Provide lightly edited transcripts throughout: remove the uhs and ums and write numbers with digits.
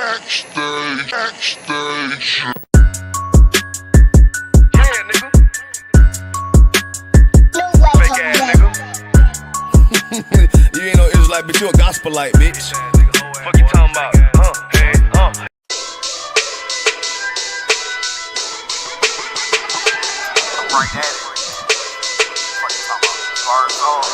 Backstage. Yeah, nigga. Fake ass nigga. You ain't no Israelite, but you a gospelite, bitch. Fuck you talking about? Hey, Right at it. What you talking about?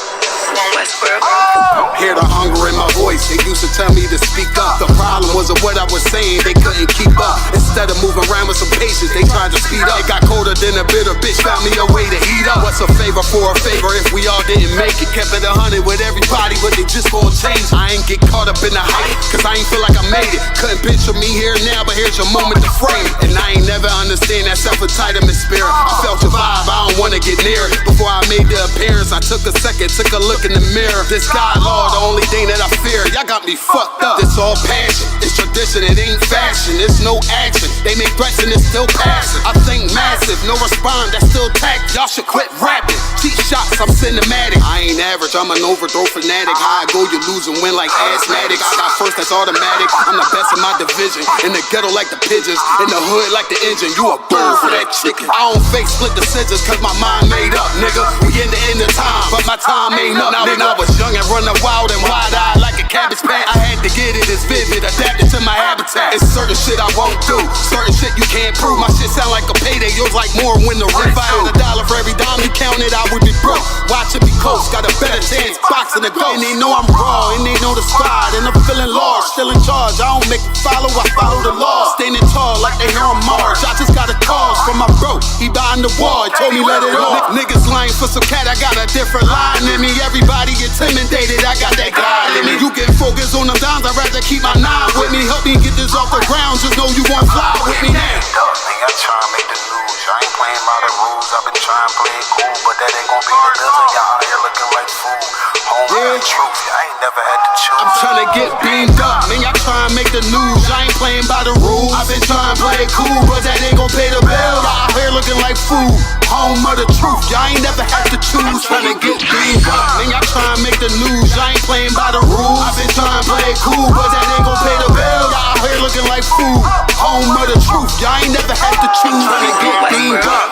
Hear the hunger in my voice, they used to tell me to speak up. The problem wasn't what I was saying, they couldn't keep up. Instead of moving around with some patience, they tried to speed up. It got colder than a bitter bitch, found me a way to heat up. What's a favor for a favor if we all didn't make it? Kept it 100 with everybody, but they just gon' change. I ain't get caught up in the hype, cause I ain't feel like I made it. Couldn't picture me here now, but here's your moment to frame it. And I ain't never understand that self-entitlement spirit. I felt your vibe, I don't wanna get near it. Before I made the appearance, I took a second, took a look in the mirror. This God, Lord, the only thing that I fear. Y'all got me fucked up. It's all passion, it's tradition, it ain't fashion. It's no action, they make threats and it's still passing. I think massive, no respond, that's still tact. Y'all should quit rapping. Cheap shots, I'm cinematic. I ain't average, I'm an overthrow fanatic. How I go, you lose and win like asthmatics. I got first, that's automatic. I'm the best in my division. In the ghetto like the pigeons, in the hood like the engine. You a bird for that chicken. I don't fake split decisions, cause my mind made up, nigga. We in the end of time, but my time ain't up. Now when I was young and running wild and wide-eyed like a cabbage patch, I had to get it as vivid, adapted to my habitat. It's certain shit I won't do, certain shit you can't prove. My shit sound like a payday, yours like more when the rent. If I had $1 for every dime you counted, I would be broke. Watch it be close, got a better chance, boxing the ghost. And they know I'm raw, and they know the squad, and I'm feeling large, still in charge. I don't make it follow, I follow the law. Standing tall like they hear on Mars. I just got a call from my bro, he behind the wall, he told me let it off. Niggas lying for some cat, I got a different line in me. Everybody intimidated, I got that God in me. You can focus on them dimes, I'd rather keep my nine with me. Help me get this off the ground, just know you won't fly with me now. Nigga, I try and make the news. I ain't playing by the rules. I've been trying to play it cool, but that ain't gon' be the dozen. Y'all out here looking like fool. Home with the truth, I ain't never had to choose. I'm trying to get beamed up, man, y'all try and make the news. I ain't playing by the rules. I've been trying to play it cool, but that ain't gon' pay the bill. Y'all out here looking like fool. Home of the truth, y'all ain't never had to choose. Trying to get beamed up, man, y'all try and make the news. I ain't playing by the rules. I've been trying to play it cool, but that ain't gon' pay the bill. Y'all out here looking like fool. Home of the truth, y'all ain't never had to choose. Trying to get beamed up.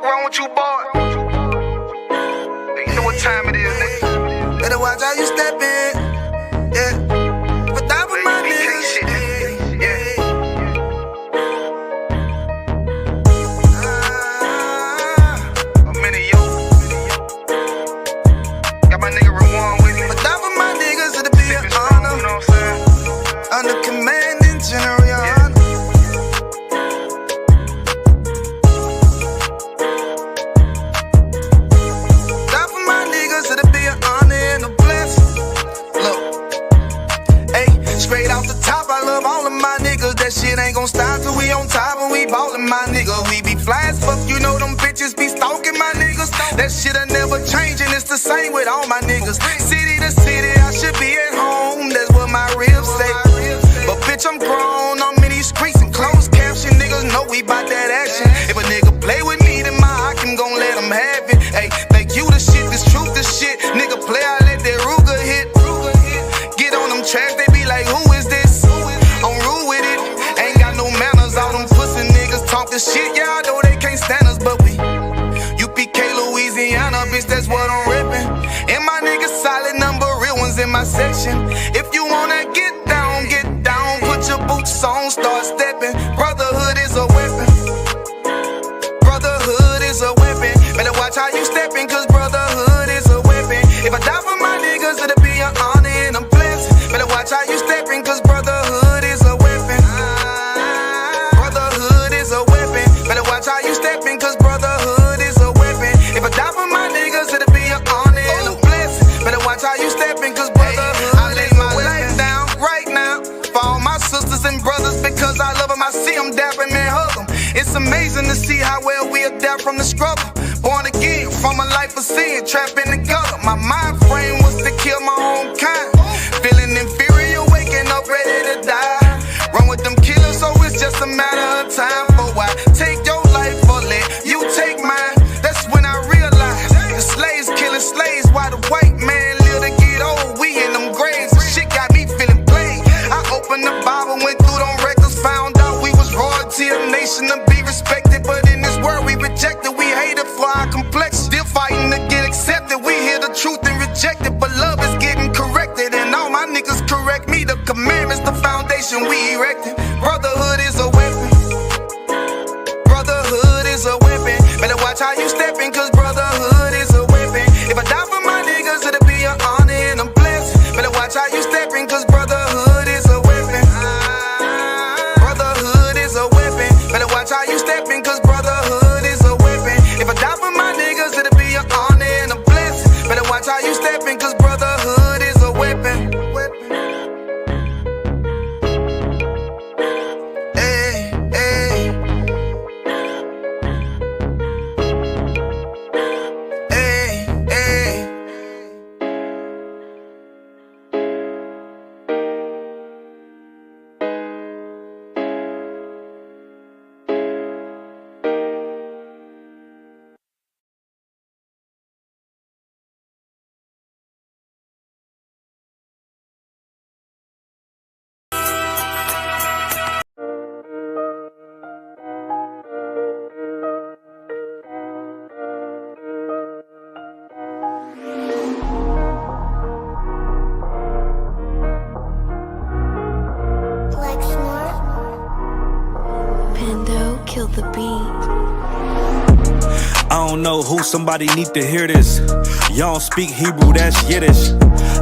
wrong with you, boy? You know what time it is, nigga. Better watch how you step in. Yeah. But that was my niggas. Yeah. I'm in it, yo. Got my nigga Rewan with me. But that was my niggas, it'll be an honor. You know what I'm saying? Under commanding General, your honor. That for my niggas, it'll be an honor and a blessing. Look, hey, straight off the top, I love all of my niggas. That shit ain't gon' stop till we on top and we ballin', my nigga. We be fly as fuck, you know them bitches be stalking my niggas. That shit'll never change and it's the same with all my niggas. City to city, I should be at home, that's what my ribs say. But bitch, I'm grown, I'm in these streets and closed caption. Niggas know we bout that action. If a nigga play with me, then my Hakim gon' let him have it. Hey, think you the shit, this truth the shit. Nigga play, I let that Ruger hit. Get on them tracks, they be like, who is this? I'm rude with it, ain't got no manners. All them pussy niggas talk the shit, yeah, I know they can't stand us, but we UPK, Louisiana, bitch, that's what I'm rippin'. And my niggas solid, number real ones in my section. If you wanna get down, put your boots on, start steppin'. Brotherhood is a weapon. Brotherhood is a weapon. Better watch how you steppin', cause brotherhood is a weapon. If I die for my niggas, it'll be an honor and a blessing. Better watch how you steppin', cause brotherhood is a weapon. Brotherhood is a weapon. Better watch how you steppin', cause brotherhood is a weapon. If I die for my niggas, it'll be an honor and a blessing. Better watch how you steppin', cause brotherhood I lay my life down right now for all my sisters and brothers, because I love them, I see them down. It's amazing to see how well we adapt from the struggle. Born again from a life of sin, trapped in the gutter. My mind frame was to kill my own kind. Feeling inferior, waking up ready to die. Run with them killers, so it's just a matter of time. For why take your life or let you take mine? That's when I realized the slaves killing slaves while the white man live to get old. We in them graves, and shit got me feeling plain. I opened the Bible, went through them records, found out we was royalty, a nation to be respected. But in this world we rejected, we hated for our complexion. Still fighting to get accepted. We hear the truth and reject it, but love is getting corrected. And all my niggas correct me. The commandments, the foundation we erected. Brotherhood is a weapon. Brotherhood is a weapon. Better watch how you stepping, cause brotherhood is a weapon. If I die for my niggas, it'll be an honor and a blessing. Better watch how you stepping, cause brotherhood is a weapon. Brotherhood is a weapon. Better watch how you stepping, cause brotherhood is a weapon. If I die for my niggas, it'll be an honor and a blessing. Better watch how you stepping, cause brotherhood is a weapon. Hey, hey. Hey, hey. Pando killed the beat. I don't know who, somebody need to hear this. Y'all don't speak Hebrew, that's Yiddish.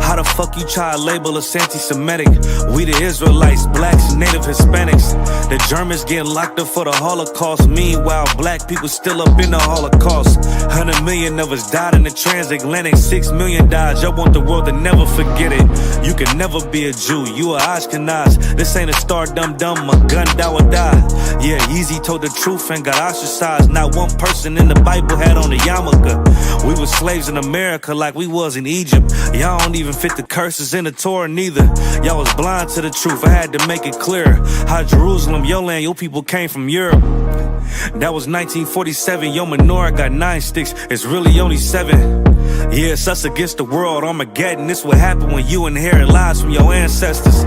How the fuck you try to label us anti-Semitic? We the Israelites, blacks, native Hispanics. The Germans getting locked up for the Holocaust. Meanwhile, black people still up in the Holocaust. 100 million of us died in the transatlantic. 6 million died, y'all want the world to never forget it. You can never be a Jew, you a Ashkenaz. This ain't a star dum-dum, a gun that would die. Yeah, Yeezy told the truth and got ostracized. Not one person in the Bible had on a yarmulke. We was slaves in America like we was in Egypt. Y'all don't even fit the curses in the Torah neither. Y'all was blind to the truth, I had to make it clear. How Jerusalem, your land, your people came from Europe. That was 1947, your menorah got 9 sticks, it's really only 7. Yeah, it's us against the world, Armageddon. This what happened when you inherit lies from your ancestors.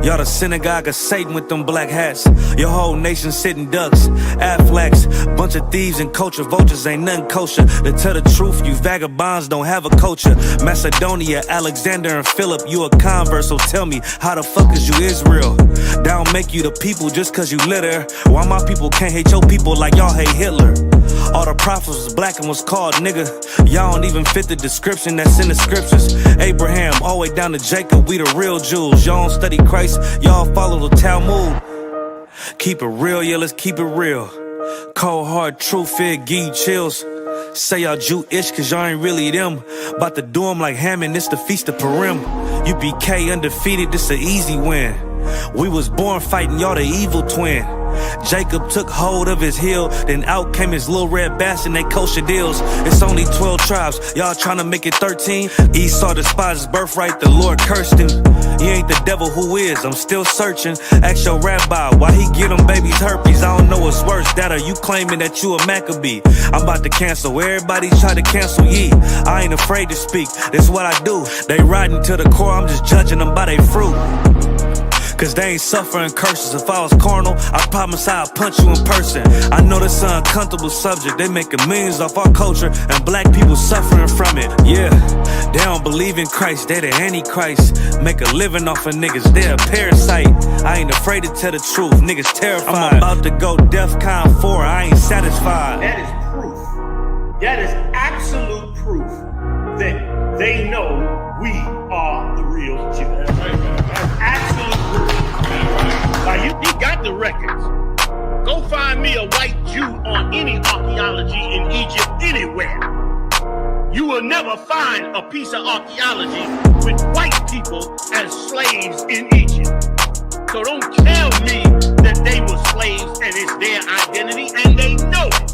Y'all the synagogue of Satan with them black hats. Your whole nation sitting ducks, Aflacs. Bunch of thieves and culture vultures, ain't nothing kosher. To tell the truth, you vagabonds don't have a culture. Macedonia, Alexander and Philip, you a convert, so tell me, how the fuck is you Israel? That don't make you the people just cause you litter. Why my people can't hate your people like y'all hate Hitler? All the prophets was black and was called nigga. Y'all don't even fit the description that's in the scriptures. Abraham, all the way down to Jacob, we the real Jews. Y'all don't study Christ, y'all follow the Talmud. Keep it real, yeah, let's keep it real. Cold hard truth, it give you chills. Say y'all Jewish cause y'all ain't really them. About to do them like Hammond, it's the Feast of Purim. UBK undefeated, this an easy win. We was born fighting, y'all the evil twin. Jacob took hold of his heel, then out came his little red bastard and they kosher deals. It's only 12 tribes, y'all trying to make it 13. Esau despised his birthright, the Lord cursed him. He ain't the devil, who is? I'm still searching. Ask your rabbi why he get them babies herpes. I don't know what's worse, that or you claiming that you a Maccabee. I'm about to cancel, everybody try to cancel ye. I ain't afraid to speak, this what I do. They riding to the core, I'm just judging them by their fruit. Cause they ain't suffering curses. If I was carnal, I promise I'd punch you in person. I know this an uncomfortable subject. They making millions off our culture and black people suffering from it. Yeah, they don't believe in Christ, they the Antichrist. Make a living off of niggas, they a parasite. I ain't afraid to tell the truth, niggas terrified. I'm about to go DEFCON 4, I ain't satisfied. That is proof. That is absolute proof that they know we are the real Jews. That's absolute proof. Now you got the records. Go find me a white Jew on any archaeology in Egypt anywhere. You will never find a piece of archaeology with white people as slaves in Egypt. So don't tell me that they were slaves and it's their identity, and they know it.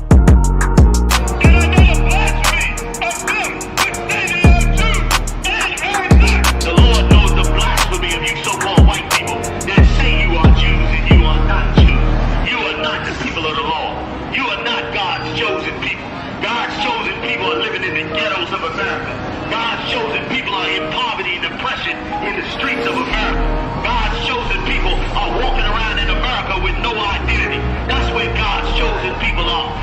The Lord knows the blasphemy of you so-called white people that say you are Jews and you are not Jews. You are not the people of the law. You are not God's chosen people. God's chosen people are living in the ghettos of America. God's chosen people are in poverty and depression in the streets of America. God's chosen people are walking around in America with no identity. That's where God's chosen people are.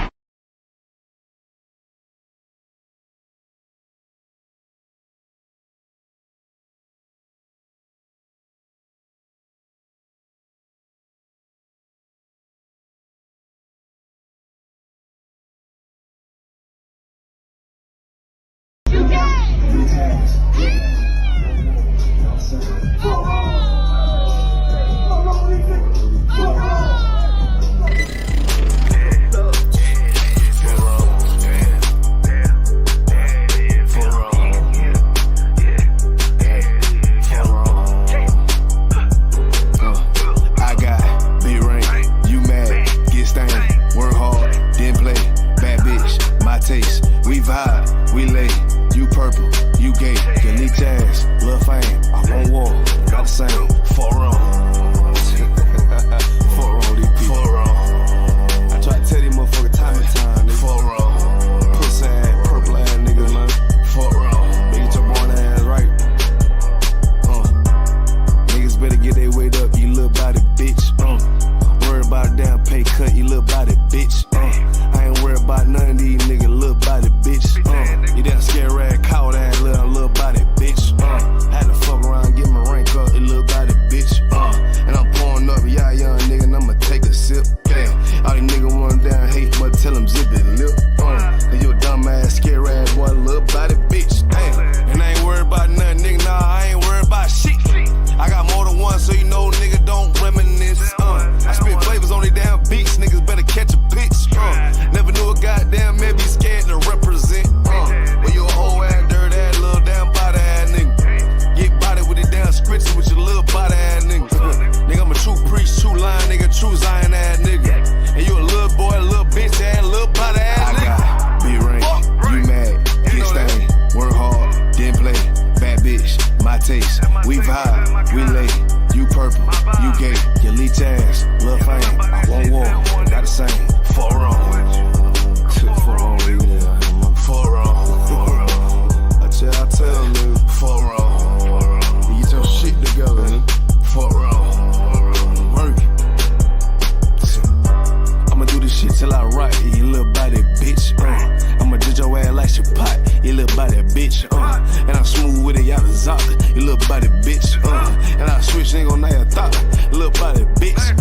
Ain't gon' know your thought, little body bitch.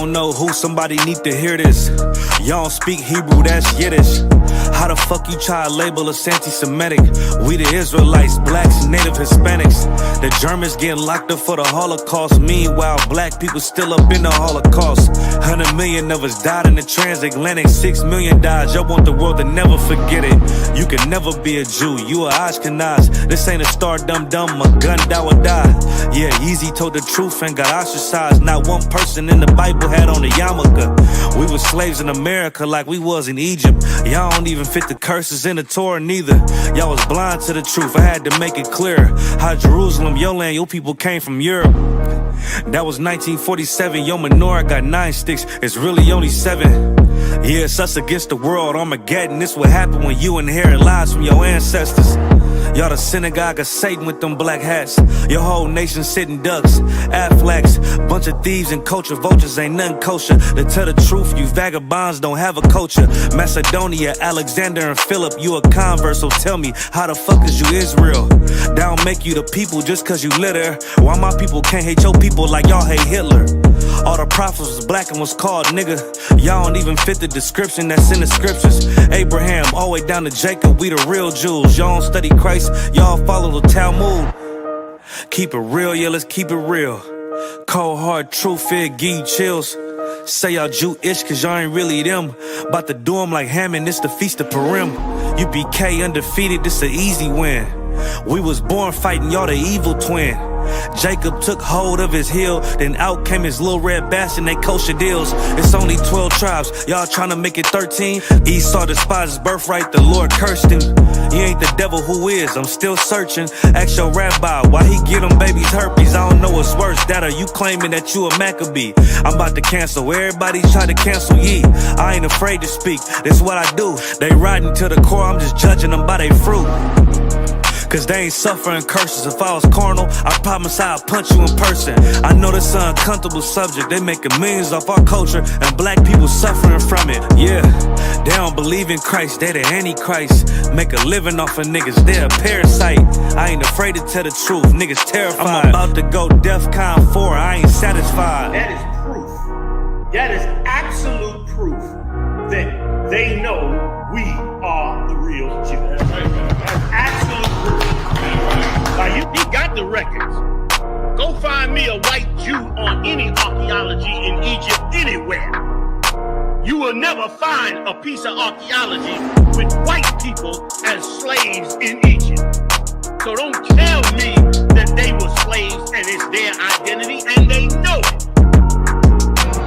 don't know who, somebody need to hear this. Y'all don't speak Hebrew, that's Yiddish. How the fuck you try to label us anti-Semitic? We the Israelites, blacks, native Hispanics. The Germans getting locked up for the Holocaust. Meanwhile, black people still up in the Holocaust. 100 million of us died in the transatlantic. 6 million died, y'all want the world to never forget it. You can never be a Jew, you a Ashkenaz. This ain't a star dum-dum, a gun die or die. Yeah, Yeezy told the truth and got ostracized. Not one person in the Bible had on a yarmulke. We was slaves in America like we was in Egypt. Y'all don't even fit the curses in the Torah neither. Y'all was blind to the truth, I had to make it clear. How Jerusalem, your land, your people came from Europe. That was 1947, your menorah got 9 sticks, it's really only 7. Yeah, it's us against the world, Armageddon. This what happened when you inherit lies from your ancestors. Y'all the synagogue of Satan with them black hats. Your whole nation sitting ducks, Aflacs. Bunch of thieves and culture vultures, ain't nothing kosher. To tell the truth, you vagabonds don't have a culture. Macedonia, Alexander and Philip, you a convert, so tell me, how the fuck is you Israel? That don't make you the people just cause you litter. Why my people can't hate your people like y'all hate Hitler? All the prophets was black and was called nigga. Y'all don't even fit the description that's in the scriptures. Abraham, all the way down to Jacob, we the real Jews. Y'all don't study Christ, y'all follow the Talmud. Keep it real, yeah, let's keep it real. Cold hard truth, it give you chills. Say y'all Jewish cause y'all ain't really them. About to do them like Hammond, it's the Feast of Purim. UBK undefeated, this an easy win. We was born fighting, y'all the evil twin. Jacob took hold of his heel, then out came his little red bastard, they kosher deals. It's only 12 tribes, y'all trying to make it 13. Esau despised his birthright, the Lord cursed him. He ain't the devil, who is? I'm still searching. Ask your rabbi, why he get them babies herpes? I don't know what's worse, that or you claiming that you a Maccabee. I'm about to cancel, everybody try to cancel ye. I ain't afraid to speak, this what I do. They riding to the core, I'm just judging them by their fruit. Cause they ain't suffering curses. If I was carnal, I promise I'd punch you in person. I know this an uncomfortable subject. They making millions off our culture and black people suffering from it. Yeah, they don't believe in Christ, they the Antichrist. Make a living off of niggas, they a parasite. I ain't afraid to tell the truth, niggas terrified. I'm about to go DEFCON 4, I ain't satisfied. That is proof. That is absolute proof that they know we are the real Jews. That's absolute proof. Now you got the records. Go find me a white Jew on any archaeology in Egypt anywhere. You will never find a piece of archaeology with white people as slaves in Egypt. So don't tell me that they were slaves and it's their identity, and they know it.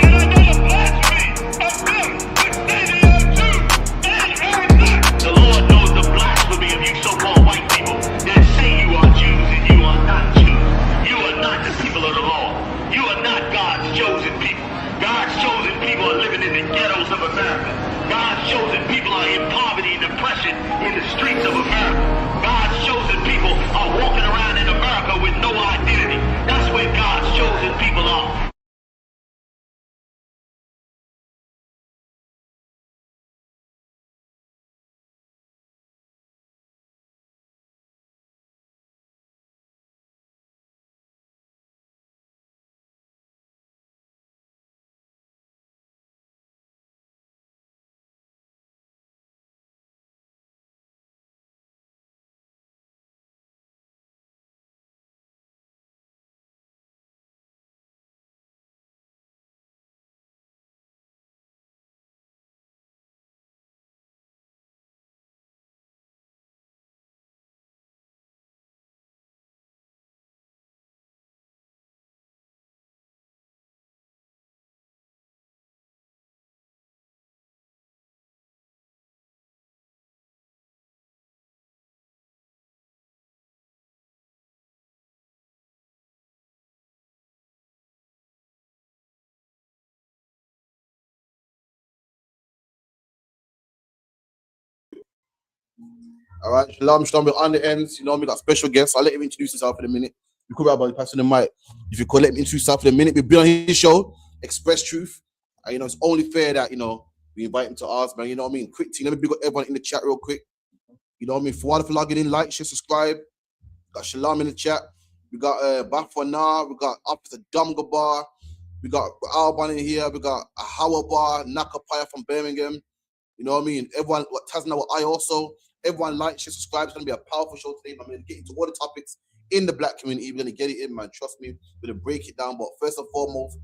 And I know the blasphemy of them that say they are Jews and are not. The Lord knows the blasphemy of you so-called white people that say you are Jews and you are not Jews. You are not the people of the Lord. You are not God's chosen people. God's chosen people are living in the ghettos of America. God's chosen people are in poverty and depression in the streets of America. God's chosen people are walking around in America with no identity. That's where God's chosen people are. All right, shalom, we're on the ends. You know, we got special guests. I'll let him introduce himself in a minute. You could about passing the mic. If you could let him introduce himself in a minute, we'll be on his show, Express Truth. And, you know, it's only fair that, you know, we invite him to us, man. You know what I mean? Quick team. Let me big up everyone in the chat real quick. You know what I mean? For all of you logging in, like, share, subscribe. Got Shalom in the chat. We got Bafana. We got Officer Dumgabar. We got Alban in here. We got a Howard Bar, Nakapaya from Birmingham. You know what I mean? Everyone, Tasna, I also. Everyone like, share, subscribe. It's going to be a powerful show today. I'm going to get into all the topics in the black community. We're going to get it in, man. Trust me. We're going to break it down. But first and foremost,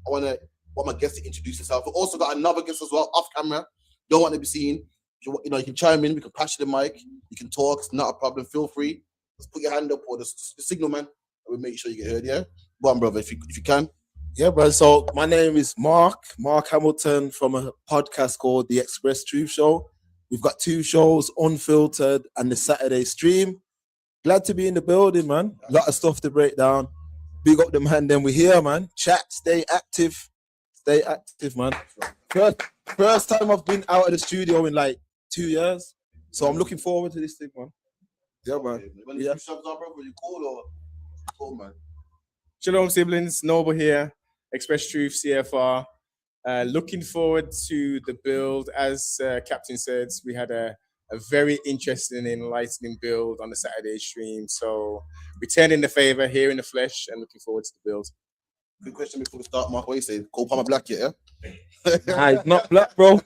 I want my guest to introduce himself. We also got another guest as well, off camera. Don't want to be seen. You can chime in. We can pass you the mic. You can talk. It's not a problem. Feel free. Just put your hand up or the signal, man. We'll make sure you get heard, yeah? Go on, brother, if you can. Yeah, bro. So my name is Mark Hamilton from a podcast called The Express Truth Show. We've got 2 shows, Unfiltered and the Saturday Stream. Glad to be in the building, man. A lot of stuff to break down. Big up the man, then we're here, man. Chat, stay active. Stay active, man. First time I've been out of the studio in like 2 years. So I'm looking forward to this thing, man. Yeah, man. Yeah. You cool, man. Shalom, siblings. Noble here. Express Truth, CFR. Looking forward to the build. As Captain said, we had a very interesting, enlightening build on the Saturday stream. So returning the favor here in the flesh and looking forward to the build. Good question before we start, Mark. What you say? Cole Palmer black yet, yeah? Nah, not black, bro.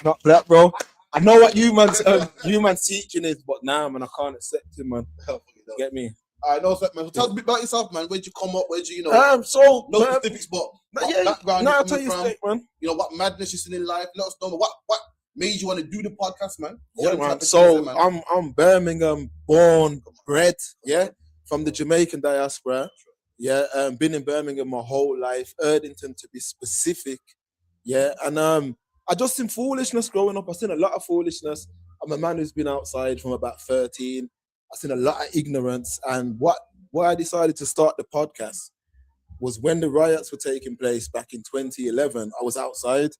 Not black, bro. I know what you man's teaching is, but nah, man, I can't accept it, man. Get me? I know, man. So tell us a bit about yourself, man. Where'd you come up? Where'd you, no specifics, but what background I'll you tell you from? straight, man. You know, what madness you seen in life? Let us know. What made you want to do the podcast, man? Yeah, man. So I'm Birmingham born, bred, yeah, from the Jamaican diaspora. Yeah, been in Birmingham my whole life, Erdington to be specific. Yeah, and I just seen foolishness growing up. I seen a lot of foolishness. I'm a man who's been outside from about 13. I seen a lot of ignorance, and why I decided to start the podcast was when the riots were taking place back in 2011. I was outside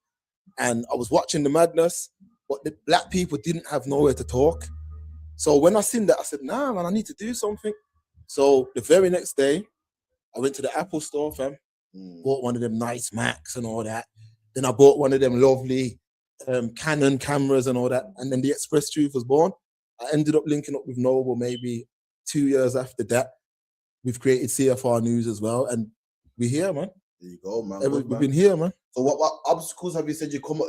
and I was watching the madness, but the black people didn't have nowhere to talk. So when I seen that, I said, nah, man, I need to do something. So the very next day, I went to the Apple store, fam, bought one of them nice Macs and all that. Then I bought one of them lovely Canon cameras and all that. And then the Express Truth was born. I ended up linking up with Noble maybe 2 years after that. We've created CFR News as well, and we're here, man. There you go, man. We've been here, man. So what obstacles have you said you come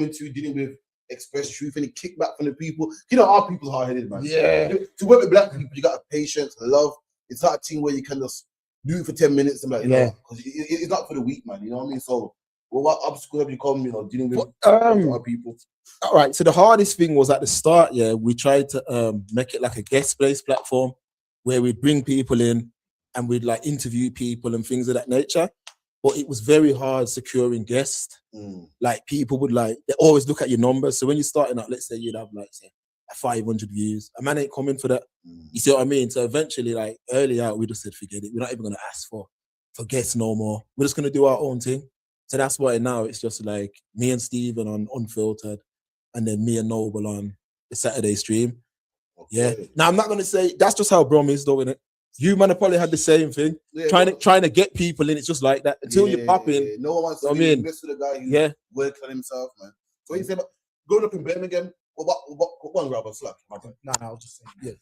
into dealing with Express Truth? Any kickback from the people? You know, our people's hard-headed, man. Yeah. To work with black people, you got patience, love. It's not a thing where you can just do it for 10 minutes and like, you know, because it's not for the weak, man. You know what I mean? So what obstacles have you come, dealing with our people? All right, so the hardest thing was at the start, yeah, we tried to make it like a guest-based platform where we'd bring people in and we'd like interview people and things of that nature. But it was very hard securing guests. Like people would they always look at your numbers. So when you're starting out, let's say you'd have like say 500 views. A man ain't coming for that. You see what I mean? So eventually, like early out, we just said, forget it. We're not even gonna ask for guests no more. We're just gonna do our own thing. So that's why now it's just like me and Steven on Unfiltered, and then me and Noble on the Saturday stream. Okay. Yeah. Now I'm not gonna say that's just how Brom is, though, innit? You man have probably had the same thing. Yeah, trying to get people in, it's just like that. Until you pop in. Yeah. No one wants to be mess with a guy who's working on himself, man. So what you say about growing up in Birmingham? What one grabber slack? No, I was just saying. Yeah.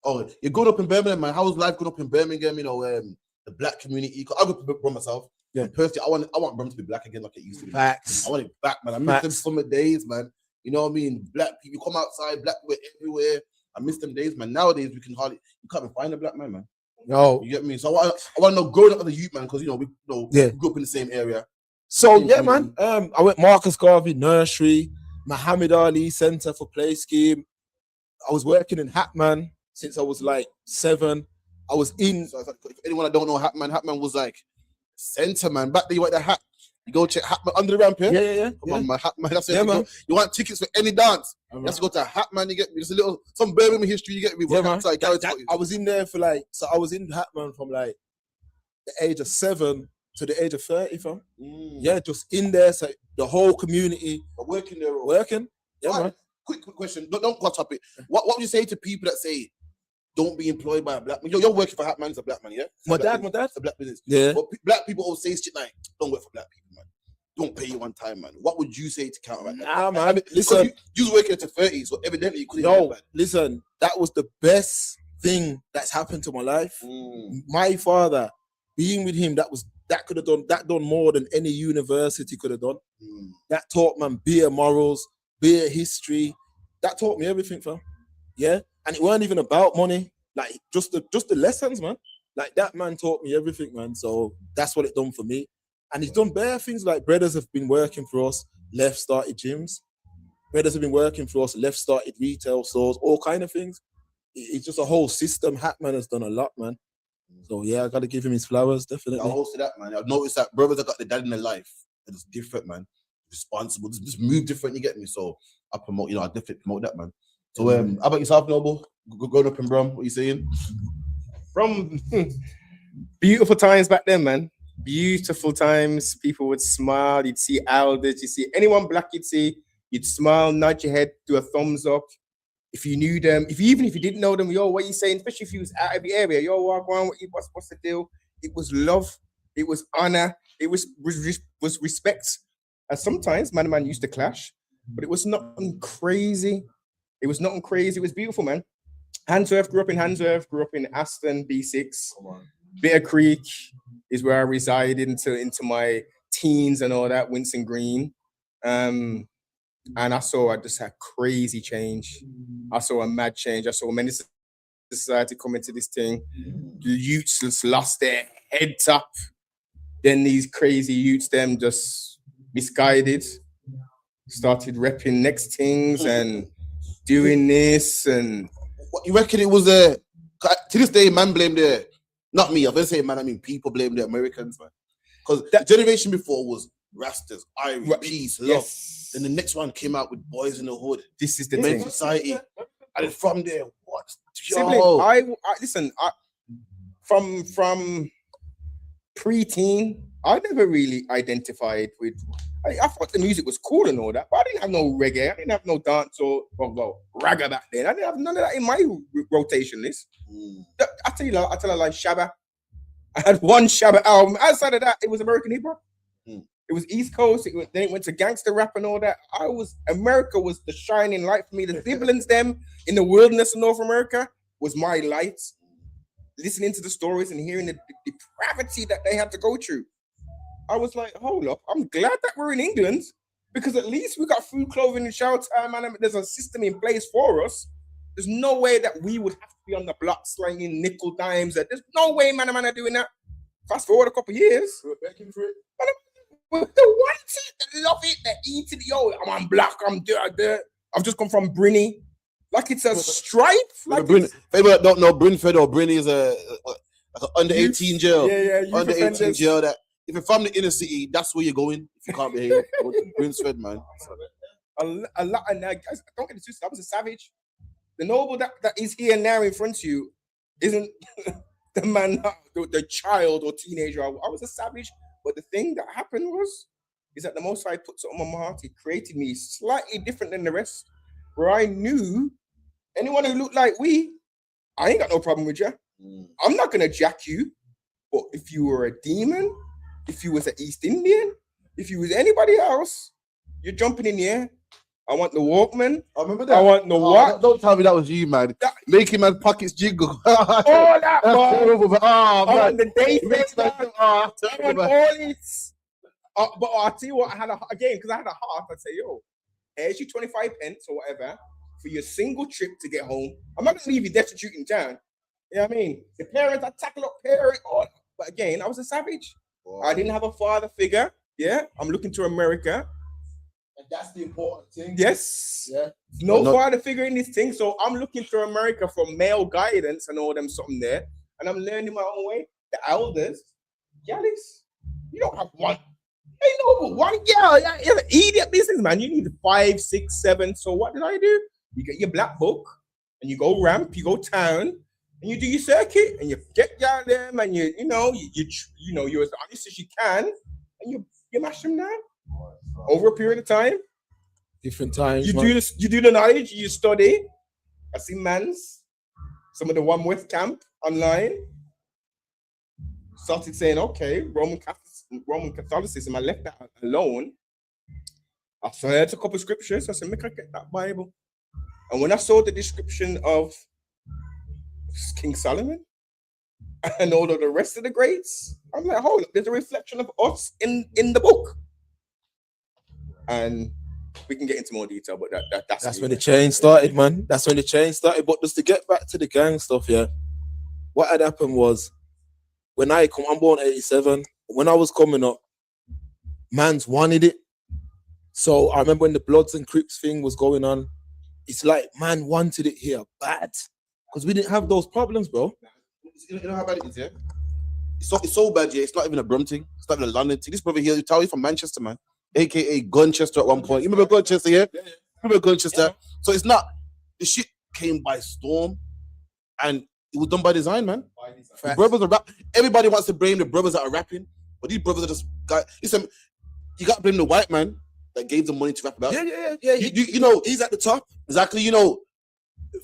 Oh, you're growing up in Birmingham, man. How was life growing up in Birmingham? You know, the black community. I grew up Brom myself. Yeah. And personally, I want Brom to be black again like it used to be. Facts. I want it back, man. I miss them summer days, man. You know what I mean? Black people come outside, black people everywhere. I miss them days, man. Nowadays you can't even find a black man. No, you get me. So I want to know growing up as a youth, man, because we grew up in the same area. So yeah, man. I went Marcus Garvey Nursery, Muhammad Ali Center for Play Scheme. I was working in Hatman since I was like 7. I was in. So if anyone that don't know Hatman was like center, man. Back then you went the hat. You go check Hatman under the ramp here. Yeah. Come on, man. Hatman. That's it. Man. You want tickets for any dance? You have to go to Hatman. You get me. There's some Birmingham history. You get me. Yeah, man. I was in there for I was in Hatman from like the age of 7 to the age of 30, fam. Yeah, just in there. So the whole community. But working there. Working. Yeah, right. man. Quick question. Don't cut up it. What would you say to people that say don't be employed by a black man? You're working for Hatman as a black man, yeah? My dad. It's a black business. Yeah. But black people always say shit like, don't work for black people, man. Don't pay you one time, man. What would you say to counteract that? Nah, man. Listen, you was working at the 30s, so evidently you couldn't. Yo, listen, that was the best thing that's happened to my life. My father being with him, that could have done more than any university could have done. That taught man beer morals, beer history. That taught me everything, fam. Yeah, and it weren't even about money. Like just the lessons, man. Like that man taught me everything, man. So that's what it done for me. And he's done bare things. Like brothers have been working for us. Left started gyms. Brothers have been working for us. Left started retail stores. All kind of things. It's just a whole system. Hatman has done a lot, man. So yeah, I gotta give him his flowers, definitely. I'll host that, man. I've noticed that brothers that got the dad in their life, it's different, man. Responsible, just move different. You get me? So I promote, I definitely promote that, man. So how about yourself, Noble? Growing up in Brum, what are you saying? From beautiful times back then, man. Beautiful times. People would smile. You'd see elders. You see anyone black, you'd smile, nudge your head, do a thumbs up. If you knew them, even if you didn't know them, yo, what are you saying? Especially if you was out of the area, yo, walk on, what's the deal? It was love, it was honor, it was respect. And sometimes man used to clash, but it was nothing crazy. It was nothing crazy. It was beautiful, man. Handsworth, grew up in Aston, B6. Bitter Creek is where I resided into my teens and all that, Winston Green. And I saw just a crazy change. I saw a mad change. I saw many society come into this thing. The youths just lost their heads up. Then these crazy youths, them just misguided, started repping next things and doing this. And what you reckon it was to this day, man blame not me, I'm gonna say man, I mean people blame the Americans, man. Because the generation before was Rastas, Irish, peace, love. Yes. Then the next one came out with Boys in the Hood. This is the Men's Society. And from there, what? Sibling, listen, from pre-teen, I never really identified with. I thought the music was cool and all that, but I didn't have no reggae. I didn't have no dance or ragga back then. I didn't have none of that in my rotation list. I tell you like Shabba. I had one Shabba album. Outside of that, it was American hip hop. It was East Coast. Then it went to gangster rap and all that. America was the shining light for me. The siblings, them in the wilderness of North America, was my light. Listening to the stories and hearing the depravity that they had to go through. I was like, hold up, I'm glad that we're in England because at least we got food, clothing, and shelter, man. There's a system in place for us. There's no way that we would have to be on the block slanging nickel dimes. There's no way, man, are doing that. Fast forward a couple of years. We're begging for it. They want it, they love it, they eat it. Yo, I'm on block, I'm there. I've just come from Brinny. Like it's a stripe. Like people don't know Brinford or Brinny is like an under 18 jail. Yeah, under 18 jail that. If you're from the inner city, that's where you're going. If you can't behave, go to Brinsford, man. A lot, and guys, don't get it twisted. I was a savage. The noble that is here now in front of you isn't the man, the child or teenager. I was a savage, but the thing that happened is that the Most High put something on my heart. He created me slightly different than the rest, where I knew anyone who looked like I ain't got no problem with you. I'm not gonna jack you, but if you were a demon. If you was an East Indian, if you was anybody else, you're jumping in the air. I want the Walkman. I remember that. I want the what? Don't tell me that was you, man. Making man's pockets jiggle. All that, man. I want the day I want all this. But I'll tell you what, because I had a heart, I'd say, yo, here's your 25 pence or whatever for your single trip to get home. I'm not going to leave you destitute in town. You know what I mean? The parents, I tackle up parents. But again, I was a savage. Wow. I didn't have a father figure. Yeah, I'm looking to America. And that's the important thing. Yes. Yeah. No father figure in this thing. So I'm looking to America for male guidance and all them something there. And I'm learning my own way. The elders, Yalis, you don't have one. Hey, no, but one girl. You're an idiot business, man. You need 5, 6, 7. So what did I do? You get your black book and you go ramp, you go town. And you do your circuit, and you get down there, and you're as honest as you can, and you mash them down over a period of time. Different times. You do the knowledge, you study. I see some of the One West camp online started saying, okay, Roman Catholicism. I left that alone. I heard a couple of scriptures. I said, make I get that Bible. And when I saw the description of King Solomon, and all of the rest of the grades. I'm like, hold up, there's a reflection of us in the book. And we can get into more detail, but that's when the change started, man. That's when the change started. But just to get back to the gang stuff, yeah. What had happened was I'm born 87. When I was coming up, mans wanted it. So I remember when the Bloods and Crips thing was going on, it's like man wanted it here bad. Because we didn't have those problems, bro. You know how bad it is, yeah? It's so bad, yeah. It's not even a Brum thing. It's not even a London thing. This brother here, you tell you from Manchester, man. AKA Gunchester at one point. You remember Gunchester, yeah? Remember Gunchester? Yeah. So it's not, the shit came by storm and it was done by design, man. The brothers are everybody wants to blame the brothers that are rapping, but these brothers are just listen, you got to blame the white man that gave them money to rap about. Yeah. You know, he's at the top. Exactly. You know,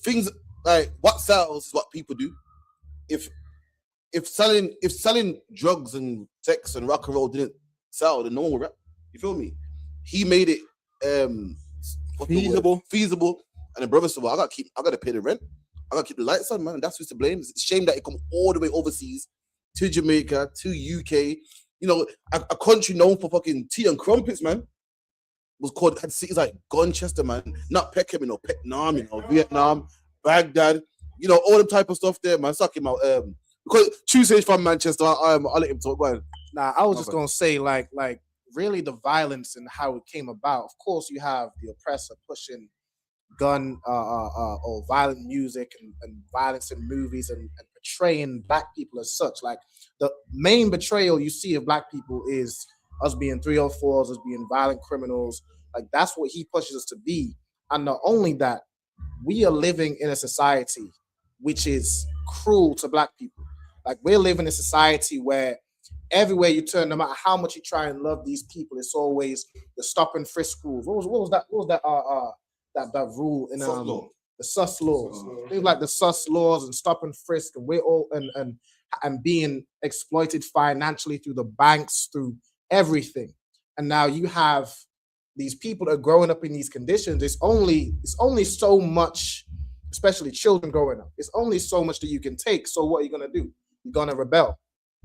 things like what sells is what people do. If selling drugs and sex and rock and roll didn't sell, then no one would rap. You feel me? He made it feasible, and the brother said, "Well, I gotta pay the rent. I gotta keep the lights on, man." And that's who's to blame. It's a shame that it come all the way overseas to Jamaica, to UK. You know, a country known for fucking tea and crumpets, man. Had cities like Gunchester, man, not Peckham, you know, Vietnam, you know, Vietnam, Baghdad, you know, all the type of stuff there, man. Suck him out. Because Tuesday's from Manchester, I'll let him talk. Go ahead. Nah, I was just gonna say, like really the violence and how it came about. Of course, you have the oppressor pushing gun or violent music and violence in movies and portraying black people as such. Like the main betrayal you see of black people is us being 304s, us being violent criminals. Like that's what he pushes us to be. And not only that, we are living in a society which is cruel to black people. Like we're living in a society where everywhere you turn, no matter how much you try and love these people, it's always the stop and frisk rules. What was that rule in the sus laws? Things like the sus laws and stop and frisk, and we're all and being exploited financially through the banks, through everything. And now you have these people that are growing up in these conditions. It's only so much, especially children growing up. It's only so much that you can take. So what are you gonna do? You're gonna rebel.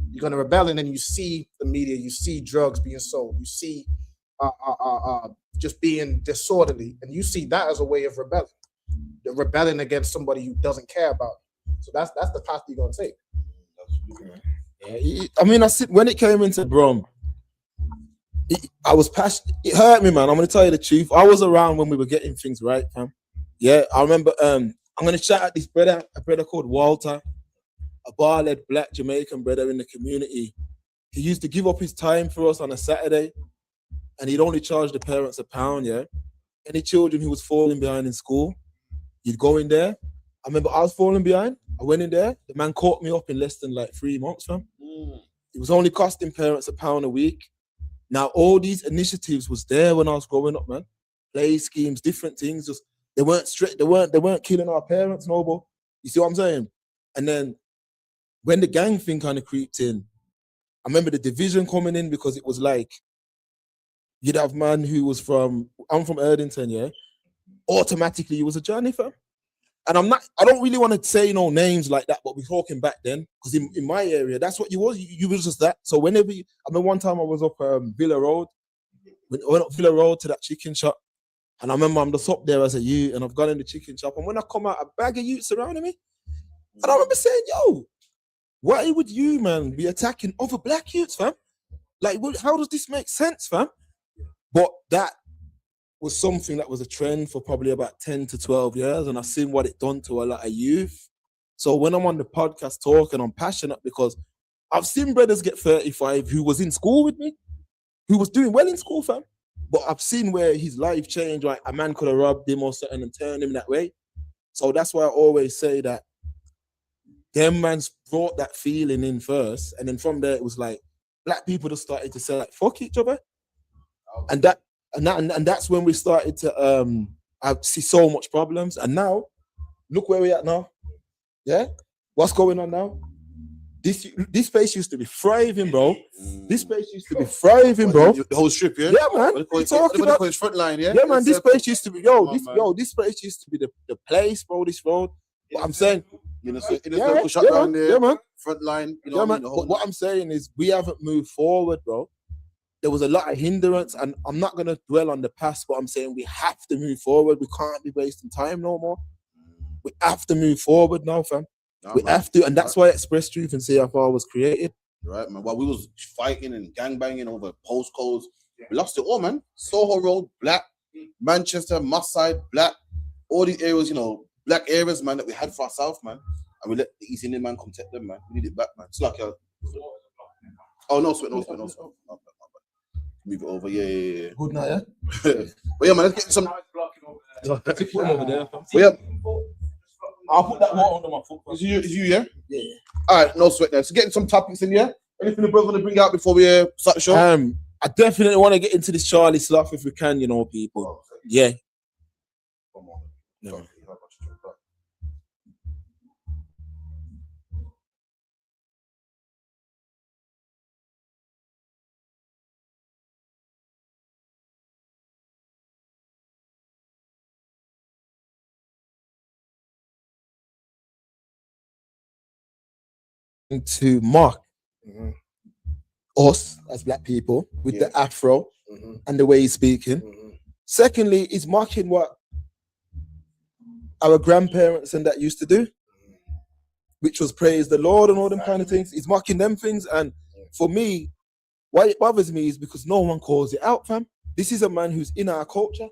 You're gonna rebel, and then you see the media, you see drugs being sold, you see just being disorderly, and you see that as a way of rebelling. They're rebelling against somebody who doesn't care about you. So that's the path you're gonna take. Yeah, I mean, when it came into Brum, I was passionate. It hurt me, man. I'm gonna tell you the truth. I was around when we were getting things right, fam. Yeah, I remember. I'm gonna shout out this brother, a brother called Walter, a bar-led black Jamaican brother in the community. He used to give up his time for us on a Saturday, and he'd only charge the parents £1. Yeah, any children who was falling behind in school, you'd go in there. I remember I was falling behind. I went in there. The man caught me up in less than like 3 months, fam. It was only costing parents £1 a week. Now all these initiatives was there when I was growing up, man. Play schemes, different things. Just they weren't strict. They weren't killing our parents, no, but you see what I'm saying? And then when the gang thing kind of creeped in, I remember the division coming in because it was like you'd have man who was I'm from Erdington, yeah. Automatically, he was a Johnny fam. And I don't really want to say no names like that, but we're talking back then, because in my area, that's what you was. You was just that. So whenever I mean, one time I was up Villa Road, went up Villa Road to that chicken shop, and I remember I'm just up there as a youth, and I've gone in the chicken shop, and when I come out, a bag of youths surrounding me, and I remember saying, "Yo, why would you, man, be attacking other black youths, fam? Like, how does this make sense, fam?" But that was something that was a trend for probably about 10 to 12 years, and I've seen what it done to a lot of youth. So when I'm on the podcast talking, I'm passionate because I've seen brothers get 35 who was in school with me, who was doing well in school, fam. But I've seen where his life changed, like a man could have robbed him or something and turned him that way. So that's why I always say that them mans brought that feeling in first, and then from there it was like black people just started to say like fuck each other, and that's when we started to I see so much problems. And now look where we're at now. Yeah, what's going on now? This place used to be thriving, bro. This place used to be thriving, bro. The whole strip, yeah. Yeah, man. We're talking about his front line, yeah. Yeah, man. This place used to be this place used to be the place, bro. This road. But I'm saying You know, so in the circle shut down there, yeah, man. front line. You know, Yeah, what I mean? man. The But whole what I'm saying is, we haven't moved forward, bro. There was a lot of hindrance, and I'm not gonna dwell on the past, but I'm saying we have to move forward. We can't be wasting time no more. We have to move forward now, fam. Nah, We man. have to, and that's why Express Truth and CFR was created. Right, man. While we was fighting and gangbanging over postcodes, we lost it all, man. Soho Road, black. Manchester, Must-Side, black. All these areas, you know, black areas, man, that we had for ourselves, man. And we let the East Indian man come take them, man. We need it back, man. It's like oh, no sweat. Move it over. Yeah. Good night, yeah? But yeah, man, let's get some. Put them over there. But yeah, I'll put that water under my foot. is you, yeah? Yeah. All right, no sweat now. So getting some topics in here. Anything the brother want to bring out before we start the show? I definitely want to get into this Charlie stuff if we can, you know, people. Yeah. No. To mock us as black people with the afro and the way he's speaking. Secondly, he's mocking what our grandparents and that used to do, which was praise the Lord and all them kind of things. He's mocking them things, and for me, why it bothers me is because no one calls it out, fam. This is a man who's in our culture.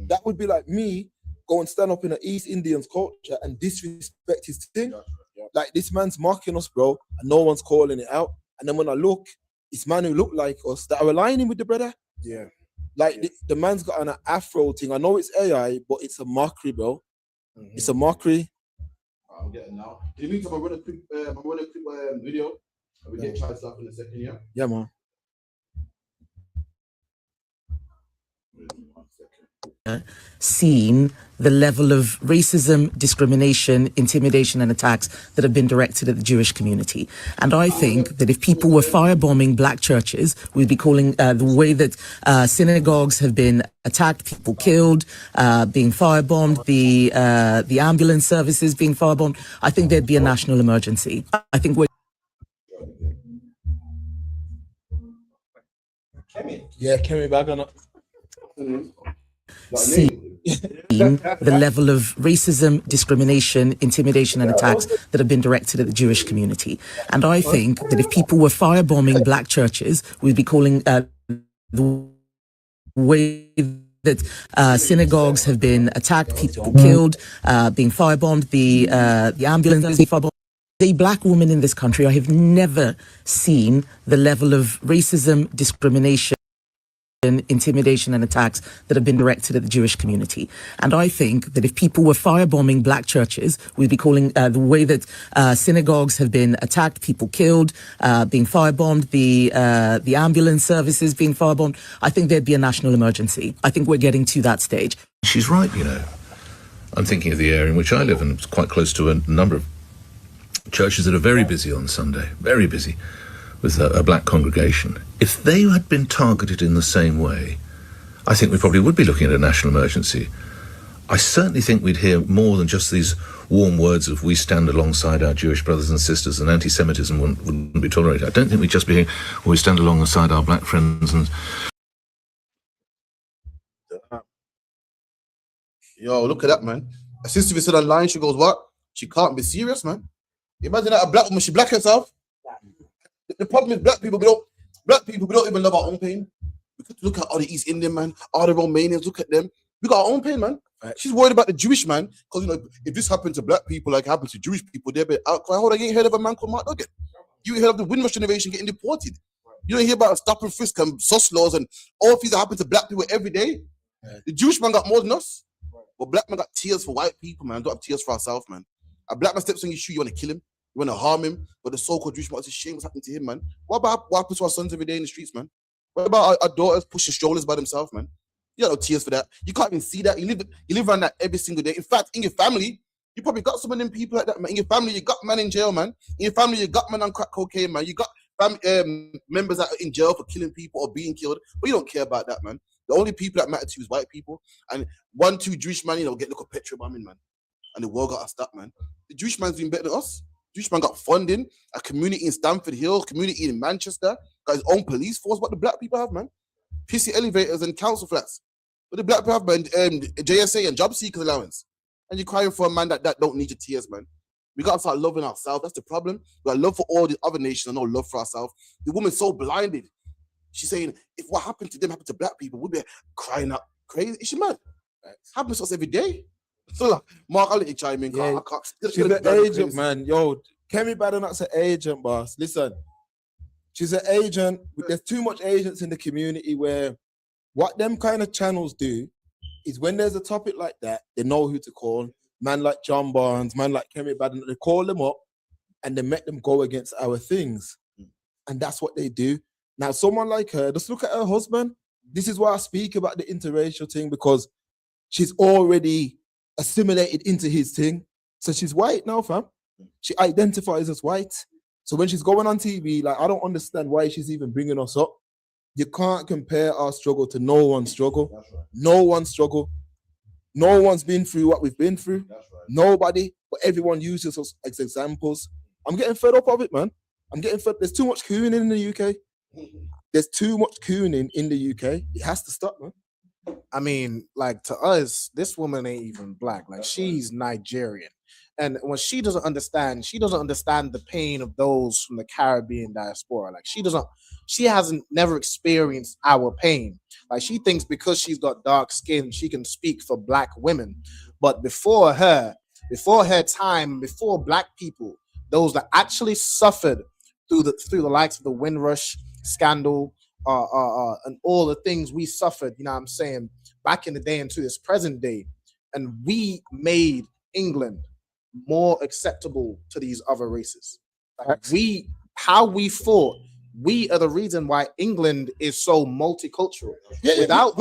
That would be like me go and stand up in an East Indians culture and disrespect his thing. Like, this man's mocking us, bro, and no one's calling it out. And then when I look, it's man who look like us that are aligning with the brother. Yeah. Like, the man's got an afro thing. I know it's AI, but it's a mockery, bro. It's a mockery. I'm getting now. In the meantime, I'm running a quick video. And we get Charlie stuff in a second, yeah? Yeah, man. Seen the level of racism, discrimination, intimidation, and attacks that have been directed at the Jewish community. And I think that if people were firebombing black churches, we'd be calling the way that synagogues have been attacked, people killed, being firebombed, the ambulance services being firebombed. I think there'd be a national emergency. I think we're Kemi back on it. seeing the level of racism, discrimination, intimidation, and attacks that have been directed at the Jewish community. And I think that if people were firebombing black churches, we'd be calling the way that synagogues have been attacked, people killed, being firebombed, the ambulances being firebombed. As a black woman in this country, I have never seen the level of racism, discrimination, intimidation, and attacks that have been directed at the Jewish community. And I think that if people were firebombing black churches, we'd be calling the way that synagogues have been attacked, people killed, being firebombed, the ambulance services being firebombed. I think there'd be a national emergency. I think we're getting to that stage. She's right, you know. I'm thinking of the area in which I live, and it's quite close to a number of churches that are very busy on Sunday, very busy, with a black congregation. If they had been targeted in the same way, I think we probably would be looking at a national emergency. I certainly think we'd hear more than just these warm words of we stand alongside our Jewish brothers and sisters, and anti-Semitism wouldn't be tolerated. I don't think we'd just be hearing, we stand alongside our black friends. And Yo, look at that, man. A sister we said online, she goes, what? She can't be serious, man. Imagine that a black woman, she black herself. The problem is black people, we don't even love our own pain. We could look at all the East Indian, man, all the Romanians, look at them. We got our own pain, man. Right. She's worried about the Jewish man, because, you know, if this happened to black people like it happened to Jewish people, they'll be outcry. Hold on, you ain't heard of a man called Mark Duggan. You ain't heard of the Windrush generation getting deported. You don't hear about stop and frisk and sus laws and all things that happen to black people every day. Right. The Jewish man got more than us. But black man got tears for white people, man. Don't have tears for ourselves, man. A black man steps on your shoe, you want to kill him. You want to harm him, but the so-called Jewish man, it's a shame what's happening to him, man. What about what happens to our sons every day in the streets, man? What about our daughters pushing strollers by themselves, man? You got no tears for that. You can't even see that. You live around that every single day. In fact, in your family, you probably got some of them people like that, man. In your family, you got man in jail, man. In your family, you got man on crack cocaine, man. You got members that are in jail for killing people or being killed, but you don't care about that, man. The only people that matter to you is white people. And 1, 2 Jewish man, you know, get look at petrol bombing, man. and the world got us that, man. The Jewish man's doing better than us. The Jewish man got funding, a community in Stamford Hill, community in Manchester, got his own police force. What the black people have, man? Pissy elevators and council flats. But the black people have, man, JSA and job seekers allowance. And you're crying for a man that don't need your tears, man. We got to start loving ourselves. That's the problem. We got love for all the other nations and no love for ourselves. The woman's so blinded. She's saying, if what happened to them happened to black people, we'd be crying out crazy. Is she mad? Happens to us every day. So, like, Mark, I'll let you chime in. Yeah. I can't. She's an agent, man. Yo, Kemi Badenoch's an agent, boss. Listen, she's an agent. There's too much agents in the community where what them kind of channels do is when there's a topic like that, they know who to call. Man like John Barnes, man like Kemi Badenoch, they call them up and they make them go against our things. And that's what they do. Now, someone like her, just look at her husband. This is why I speak about the interracial thing, because she's already assimilated into his thing. So she's white now, fam. She identifies as white. So when she's going on TV, like, I don't understand why she's even bringing us up. You can't compare our struggle to no one's struggle. Right. No one's struggle. No one's been through what we've been through. Right. Nobody, but everyone uses us as examples. I'm getting fed up of it, man. I'm getting fed. There's too much cooning in the UK. There's too much cooning in the UK. It has to stop, man. I mean, like, to us, this woman ain't even black. Like, she's Nigerian. And when she doesn't understand the pain of those from the Caribbean diaspora. Like, she hasn't never experienced our pain. Like, she thinks because she's got dark skin, she can speak for black women. But before her time, before black people, those that actually suffered through the likes of the Windrush scandal, and all the things we suffered, you know what I'm saying, back in the day into this present day. And we made England more acceptable to these other races. Like, how we fought, we are the reason why England is so multicultural. Without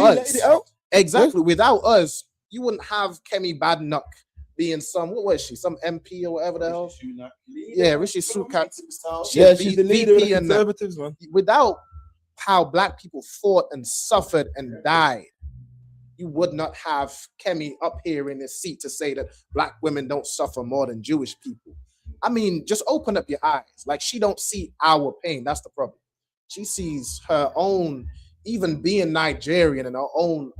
us, you wouldn't have Kemi Badenoch being some MP or whatever the hell. Yeah, Rishi Sunak. Yeah, she's the leader of the Conservatives, man. Without how black people fought and suffered and died, you would not have Kemi up here in this seat to say that black women don't suffer more than Jewish people. I mean, just open up your eyes. Like, she don't see our pain. That's the problem. She sees her own, even being Nigerian, and her own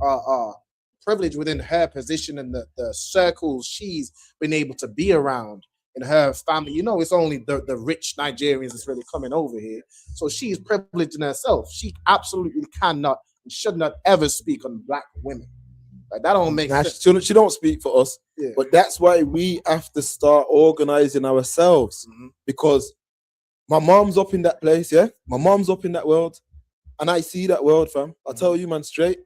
privilege within her position and the circles she's been able to be around in her family. You know, it's only the rich Nigerians that's really coming over here. So she's privileged in herself. She absolutely cannot and should not ever speak on black women. Like, that don't make sense. She don't speak for us. Yeah. But that's why we have to start organizing ourselves. Mm-hmm. Because my mom's up in that place, yeah? My mom's up in that world. And I see that world, fam. I tell you, man, straight.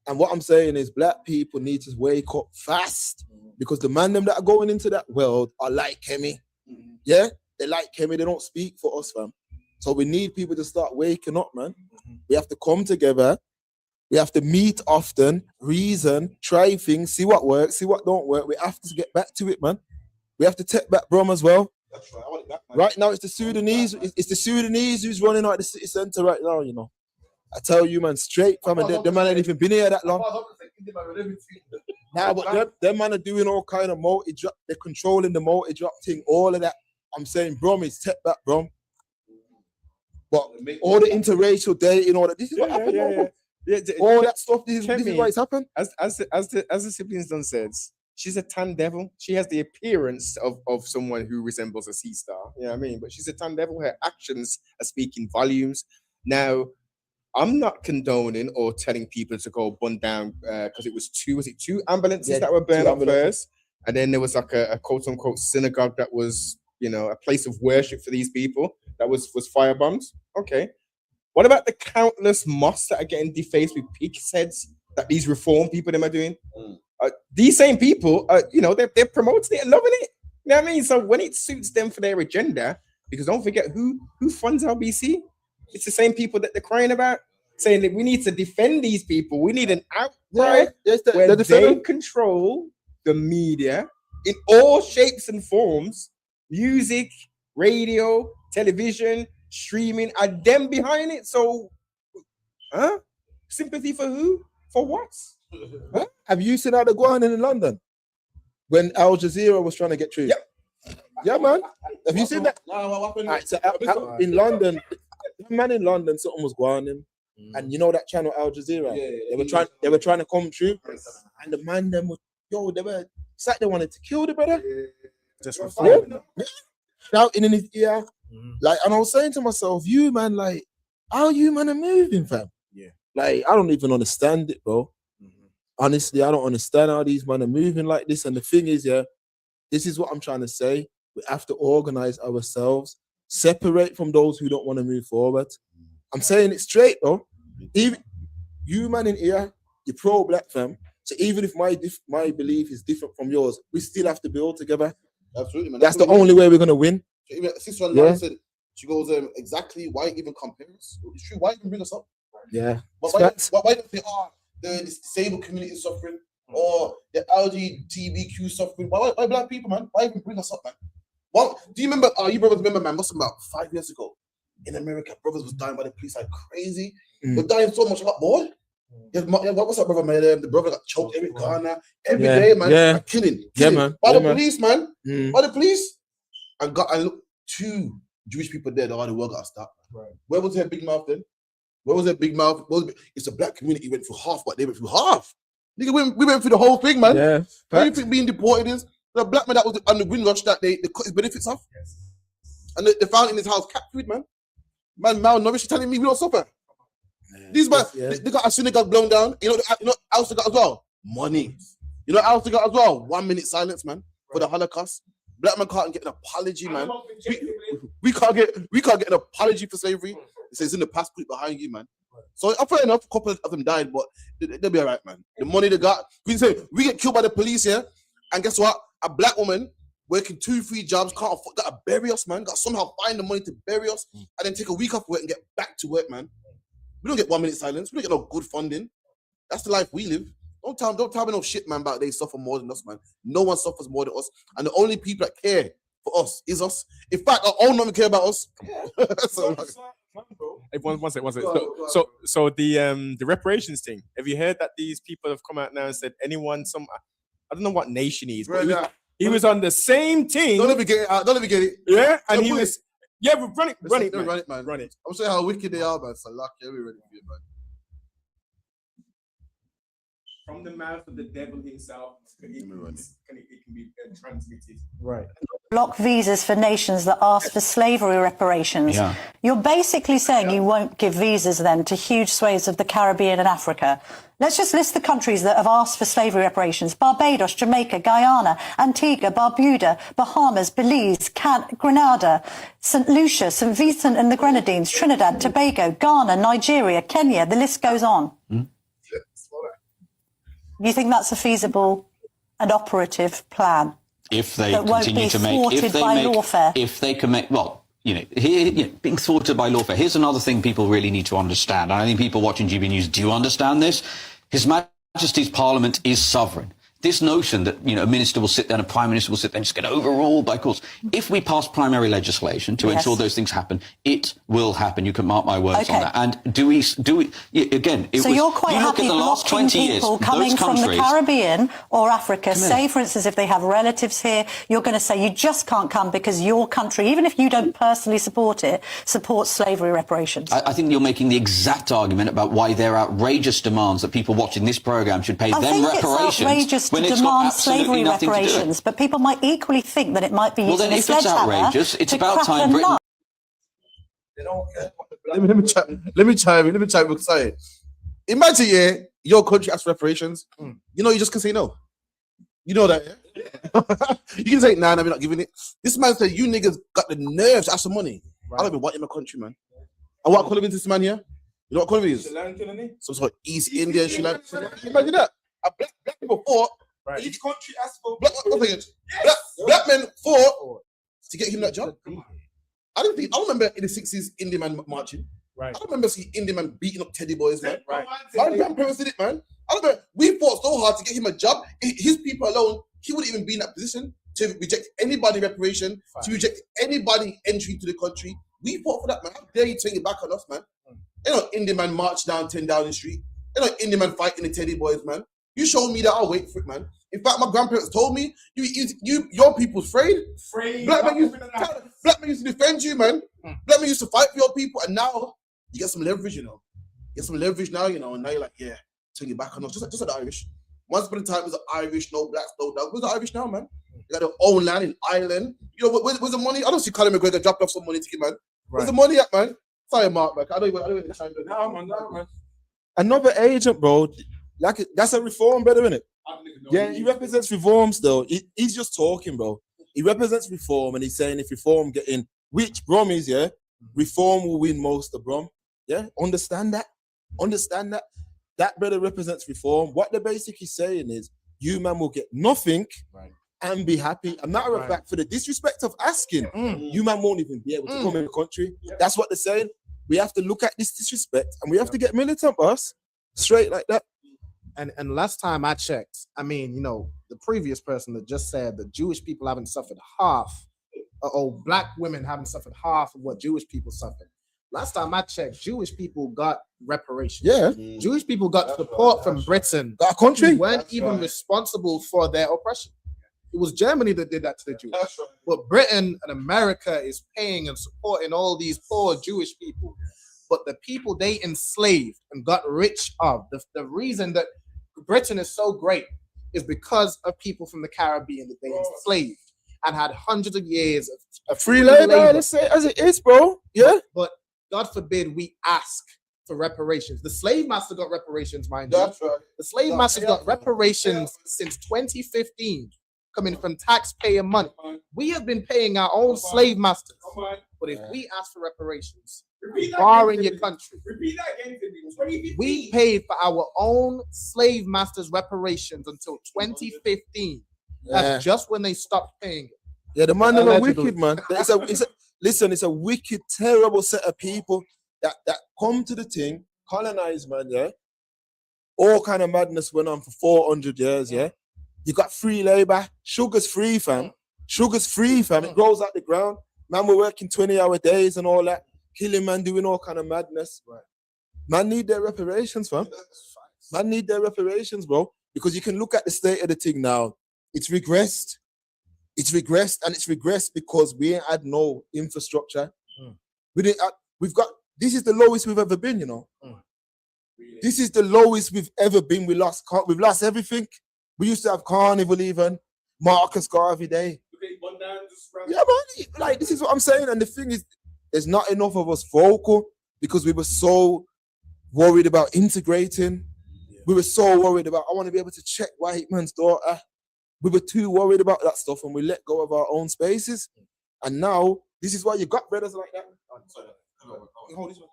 And what I'm saying is black people need to wake up fast. Because the man them that are going into that world are like Kemi. Mm-hmm. Yeah? They like Kemi. They don't speak for us, fam. So we need people to start waking up, man. Mm-hmm. We have to come together. We have to meet often, reason, try things, see what works, see what don't work. We have to get back to it, man. We have to take back Brom as well. That's right. I want it back, man. Right now, it's the Sudanese. It's the Sudanese who's running out the city centre right now, you know. I tell you, man, straight from it. The man ain't even been here that long. Nah, but them man are doing all kind of multi-drop. They're controlling the multi-drop thing, all of that. I'm saying, Brom, is take back, Brom. But all the interracial dating, all that. This is what happened. Yeah, all that stuff. This is why it's happened. As the siblings done said, she's a tan devil. She has the appearance of someone who resembles a sea star. You know what I mean? But she's a tan devil. Her actions are speaking volumes. Now, I'm not condoning or telling people to go bun down because it was two ambulances that were burned up first, and then there was like a quote unquote synagogue that was, you know, a place of worship for these people that was firebombed. Okay. What about the countless mosques that are getting defaced with pig's heads that these reform people them are doing? These same people, you know, they're promoting it and loving it. You know what I mean? So when it suits them for their agenda, because don't forget who funds LBC? It's the same people that they're crying about, saying that we need to defend these people. We need an outcry where they control the media in all shapes and forms, music, radio, television, streaming, are them behind it. So, sympathy for who? For what? Have you seen how they're going in London? when Al Jazeera was trying to get through. Yep. Yeah, man. Have you seen that? No, what happened? Right, so in London, the man in London, something was going on him. And you know that channel Al Jazeera? They were trying to come through. And the man them was, they were, it's like they wanted to kill the brother. Just shouting in his ear. Like, and I was saying to myself, you man, like, how you man are moving, fam? Yeah. Like, I don't even understand it, bro. Honestly, I don't understand how these men are moving like this. And the thing is, this is what I'm trying to say. We have to organize ourselves, separate from those who don't want to move forward. I'm saying it straight, though. Even you man in here, you're pro-black, fam. So even if my belief is different from yours, we still have to build together. Absolutely, man. That's the only way we're gonna win. Sister said, she goes, exactly why even compare us? It's true. Why even bring us up? Yeah. Why don't they the disabled community is suffering or the LGBTQ suffering? Why black people, man? Why even bring us up, man? What do you remember? You brothers remember, man? Must have been about 5 years ago in America. Brothers was dying by the police like crazy. They're dying so much. Like, boy, what's up, brother, man? The brother got choked every corner, every day, man. Yeah. Killing. Man. By the police, man. Mm. By the police. I look, 2 Jewish people dead. The world got to stop. Right. Where was their big mouth then? Where was their big mouth? It's a black community went through half, but they went through half. Nigga, we went through the whole thing, man. Yeah. How do you think being deported is? The black man that was on the Windrush that they cut his benefits off. Yes. And they found in his house cat food, man. Man, malnourished, telling me we don't suffer. Yeah. These man, they got a synagogue blown down. You know else they got as well? Money. You know else they got as well? 1 minute silence, man, for the Holocaust. Black man can't get an apology, man. We can't get an apology for slavery. It says in the past, put it behind you, man. So fair enough, a couple of them died, but they'll be all right, man. The money they got, we get killed by the police here, and guess what? A black woman working 2-3 jobs can't afford, gotta bury us, man. Gotta somehow find the money to bury us, and then take a week off work and get back to work, man. We don't get 1 minute silence. We don't get no good funding. That's the life we live. Don't tell me no shit, man, about they suffer more than us, man. No one suffers more than us, and the only people that care for us is us. In fact, our own mom care about us. One second. So the reparations thing. Have you heard that these people have come out now and said I don't know what nation he is, but he was on the same thing. Don't let me get it out. Don't let me get it. Yeah, and he was. Yeah, but run it, man. Run it. I'm saying how wicked they are, man. So lucky, we're ready for you, man. From the mouth of the devil himself, it can be transmitted. Right. Block visas for nations that ask for slavery reparations. Yeah. You're basically saying you won't give visas then to huge swathes of the Caribbean and Africa. Let's just list the countries that have asked for slavery reparations: Barbados, Jamaica, Guyana, Antigua, Barbuda, Bahamas, Belize, Grenada, St. Lucia, St. Vincent and the Grenadines, Trinidad, Tobago, Ghana, Nigeria, Kenya. The list goes on. You think that's a feasible and operative plan? If they continue to make, if they can make, well, being thwarted by lawfare. Here's another thing people really need to understand. I think people watching GB News do understand this. His Majesty's Parliament is sovereign. This notion that, a minister will sit there and a prime minister will sit there and just get overruled by courts. If we pass primary legislation to ensure those things happen, it will happen. You can mark my words on that. And do we again, so you're quite happy blocking people coming from the Caribbean or Africa, say, for instance, if they have relatives here, you're going to say you just can't come because your country, even if you don't personally support it, supports slavery reparations. I think you're making the exact argument about why there are outrageous demands that people watching this programme should pay them reparations. It's outrageous to demand slavery reparations, but people might equally think that it might be used well, then if it's outrageous, it's about time Britain. Let me chime in because imagine, your country asks reparations. You just can say no. You know that, yeah? You can say, nah, we're not giving it. This man said, you niggas got the nerve to ask for money. Right. I don't even want in my country, man. And what color is this man here? You know what color he is? Some sort of East Indian, Sri Lanka. Imagine that. Black people fought. Right. Each country asked for black men fought to get him that job. I remember in the 60s Indian man marching. Right. I don't remember seeing Indian man beating up teddy boys, man. Right. My grandparents did it, man. I remember we fought so hard to get him a job. His people alone, he wouldn't even be in that position to reject anybody reparation, to reject anybody entry to the country. We fought for that, man. How dare you turn it back on us, man? Indian man march down 10 Downing Street. Indian man fighting the teddy boys, man. You showed me that, I'll wait for it, man. In fact, my grandparents told me, your people's afraid. Black men used to defend you, man. Black men used to fight for your people, and now you get some leverage, you know. You get some leverage now, you know, and now you're like, yeah, turn your back on us. Just like the Irish. Once upon a time, it was the Irish, no blacks, no dogs. Where's the Irish now, man? They got their own land in Ireland. You know, where's the money? I don't see Conor McGregor drop off some money to him, man. Where's the money at, man? Sorry, Mark, man. I don't even man. Another agent, bro. Like that's a reform, brother, isn't it? Yeah, he represents reform still. He's just talking, bro. He represents reform, and he's saying if reform get in, which Brom is, yeah, reform will win most of Brom. Yeah, understand that. That brother represents reform. What they're basically saying is, you man will get nothing and be happy. A matter of fact, for the disrespect of asking, you man won't even be able to come in the country. That's what they're saying. We have to look at this disrespect and we have to get militant, boss. Straight like that. And last time I checked, I mean, you know, the previous person that just said that Jewish people haven't suffered half, or black women haven't suffered half of what Jewish people suffered. Last time I checked, Jewish people got reparations. Yeah. Jewish people got support from Britain. Got a country. Who weren't even responsible for their oppression. It was Germany that did that to the Jews. But Britain and America is paying and supporting all these poor Jewish people. But the people they enslaved and got rich of, the reason that Britain is so great is because of people from the Caribbean that they enslaved and had hundreds of years of free labor. Let's say as it is, bro. Yeah. But God forbid we ask for reparations. The slave master got reparations, mind you. That's right. The slave master got reparations since 2015, coming from taxpayer money. We have been paying our own slave masters. But if we ask for reparations, barring your country, we paid for our own slave masters' reparations until 2015. That's just when they stopped paying it. Yeah, the man are wicked, man. It's a wicked, terrible set of people that come to the thing, colonize, man, yeah? All kind of madness went on for 400 years, yeah? You got free labor. Sugar's free, fam. It grows out the ground. Man, we're working 20-hour days and all that. Killing man, doing all kind of madness. Right. Man need their reparations, fam. Man need their reparations, bro. Because you can look at the state of the thing now. It's regressed. It's regressed because we ain't had no infrastructure. This is the lowest we've ever been, you know. This is the lowest we've ever been. We've lost everything. We used to have Carnival even, Marcus Garvey Day. Yeah, man, like this is what I'm saying. And the thing is, there's not enough of us vocal because we were so worried about integrating. We were so worried about, I want to be able to check white man's daughter. We were too worried about that stuff and we let go of our own spaces. And now, this is why you got brothers like that.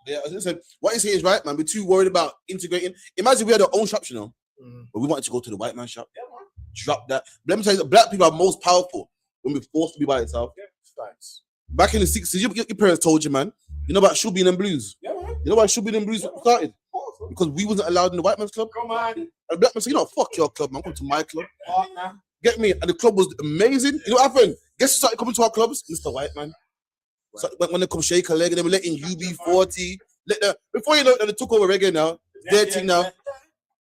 Yeah, as I said, what you say is right, man. We're too worried about integrating. Imagine we had our own shops, you know, but we wanted to go to the white man's shop. Yeah, man. Drop that. Let me tell you, black people are most powerful when we're forced to be by itself. Yeah, thanks. Back in the 60s, your parents told you, man, you know about Shubin and Blues? Yeah, man. You know why Shubin and Blues started? Because we wasn't allowed in the white man's club. Come on. And the black man said, you know, fuck your club, man. I'm going to my club. Get me? And the club was amazing. You know what happened? Guess who started coming to our clubs? Mr. White Man. So when they come shake a leg and they were letting UB40. Before you know it, they took over reggae now. Their thing now.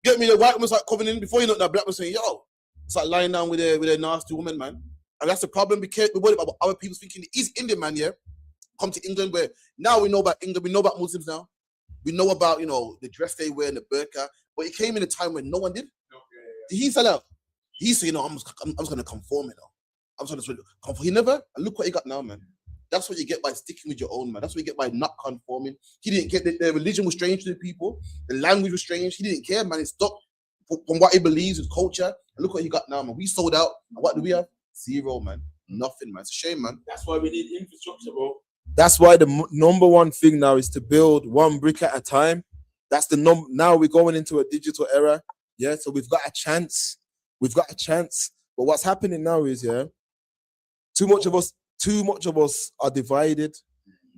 Get me? The white man start coming in. Before you know it, that black man saying, yo, start lying down with a nasty woman, man. And that's the problem. We're worried about what other people's thinking. The East Indian man, yeah, come to England where now we know about England. We know about Muslims now. We know about, you know, the dress they wear and the burqa. But it came in a time when no one did. Did he sell out? He said, you know, I'm just going to conform, you know. I'm just going to conform. He never. And look what he got now, man. That's what you get by sticking with your own, man. That's what you get by not conforming. He didn't care. The religion was strange to the people. The language was strange. He didn't care, man. He stopped from what he believes, his culture. And look what he got now, man. We sold out. And what do we have? Zero, man. Nothing, man. It's a shame, man. That's why we need infrastructure, bro. That's why the number one thing now is to build one brick at a time. That's the now we're going into a digital era. Yeah, so we've got a chance. But what's happening now is, yeah, too much of us are divided.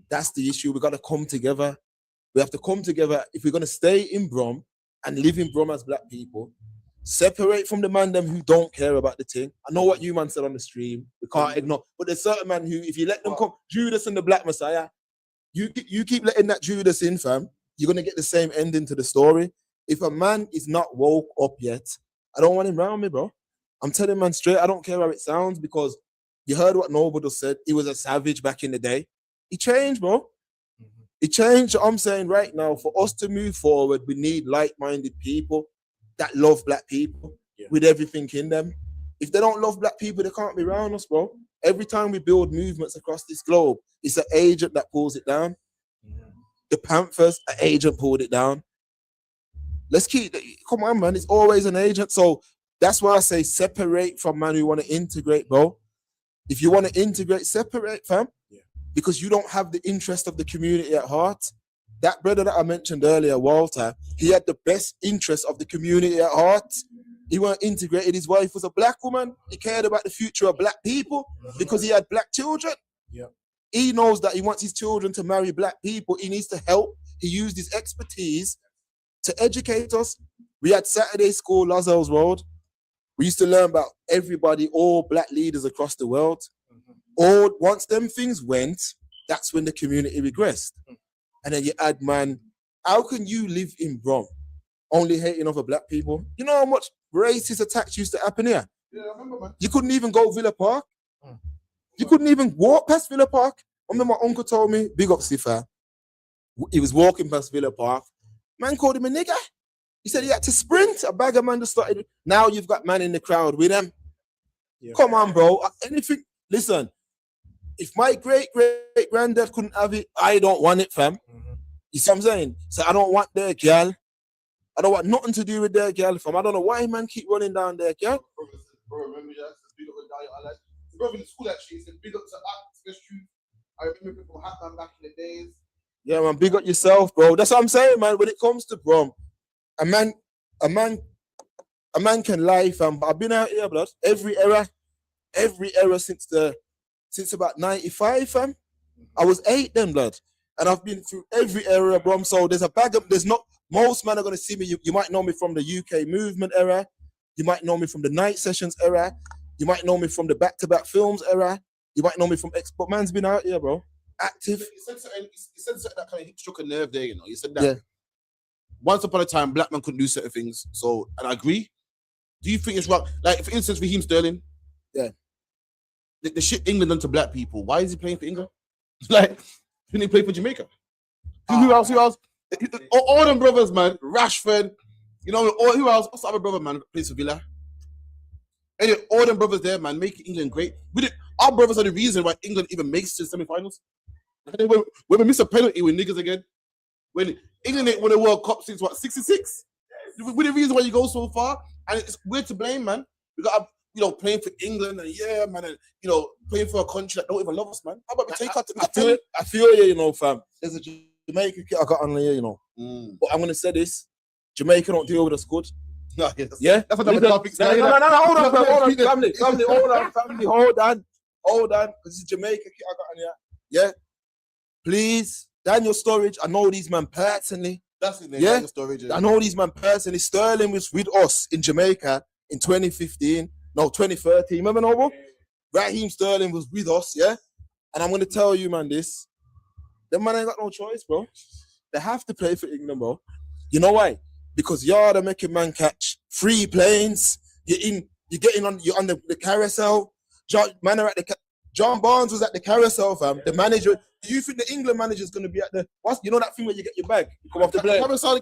That's the issue. We got to come together. We have to come together if we're going to stay in Brom and live in Brom as black people. Separate from the man them who don't care about the thing. I know what you man said on the stream. We can't ignore. But there's certain man who, if you let them come, Judas and the Black Messiah, you keep letting that Judas in, fam, you're going to get the same ending to the story. If a man is not woke up yet, I don't want him around me, bro. I'm telling man straight, I don't care how it sounds, because you heard what Noble just said. He was a savage back in the day. He changed, bro. He changed. I'm saying right now, for us to move forward, we need like-minded people that love black people with everything in them. If they don't love black people, they can't be around us, bro. Every time we build movements across this globe, it's an agent that pulls it down. The Panthers, an agent pulled it down. Come on, man. It's always an agent. So that's why I say separate from man who want to integrate, bro. If you want to integrate, separate, fam. Because you don't have the interest of the community at heart. That brother that I mentioned earlier, Walter, he had the best interest of the community at heart. He weren't integrated. His wife was a black woman. He cared about the future of black people because he had black children. He knows that he wants his children to marry black people. He needs to help. He used his expertise to educate us. We had Saturday school, Lazel's Road. We used to learn about everybody, all black leaders across the world. Once them things went, that's when the community regressed. And then you add, man, how can you live in Brom only hating other black people? You know how much racist attacks used to happen here? Yeah, I remember, man. You couldn't even go Villa Park. You couldn't even walk past Villa Park. I remember my uncle told me, big up Sifa, he was walking past Villa Park. Man called him a nigger. He said he had to sprint. A bag of man just started. Now you've got man in the crowd with him. Come on, bro. Anything. Listen, if my great-great-granddad couldn't have it, I don't want it, fam. You see what I'm saying? So I don't want their girl. I don't want nothing to do with their girl, fam. I don't know why man keep running down their girl. Bro, remember that? Big up with Dayo. I like. Bro, in school actually, he said big up to Act, Best Truth. I remember people Hatman back in the days. Yeah, man, big up yourself, bro. That's what I'm saying, man. When it comes to Brom, a man can lie, fam. But I've been out here, blood. Every era since about 95, fam. I was 8 then, blood. And I've been through every era, bro. So there's not, most men are going to see me. You might know me from the UK movement era. You might know me from the night sessions era. You might know me from the back-to-back films era. You might know me from but man's been out here, bro. Active. He said something that kind of struck a nerve there, you know. He said that once upon a time, black men couldn't do certain things. So, and I agree. Do you think it's wrong? Like, for instance, Raheem Sterling. Yeah. The shit England done to black people. Why is he playing for England? Like, didn't he play for Jamaica? Who else? All them brothers, man. Rashford. You know, who else? What's the other brother, man, that plays for Villa? Anyway, all them brothers there, man, making England great. Our brothers are the reason why England even makes it to the semi-finals. When we miss a penalty with niggas again, when England ain't won a World Cup since, 66? We're the reason why you go so far, and we're to blame, man. We got, playing for England, and man, and, playing for a country that don't even love us, man. How about we take out the I feel you, fam. There's a Jamaican kid I got on here, But I'm going to say this. Jamaica don't deal with us good. No, yeah? That's what topic. No, hold on, family, hold on. This is Jamaica kid I got on here. Yeah? Please, Daniel Sturridge, I know these men personally. That's his name, yeah? Daniel Sturridge. Yeah. I know these men personally. Sterling was with us in Jamaica in 2013. Remember, Noble? Raheem Sterling was with us, yeah? And I'm going to tell you, man, this. Them man ain't got no choice, bro. They have to play for England, bro. You know why? Because you're making man catch free planes. You're on the carousel. John Barnes was at the carousel, fam. The manager. Do you think the England manager is going to be at the? You know that thing where you get your bag, you come off the plane. Carousel.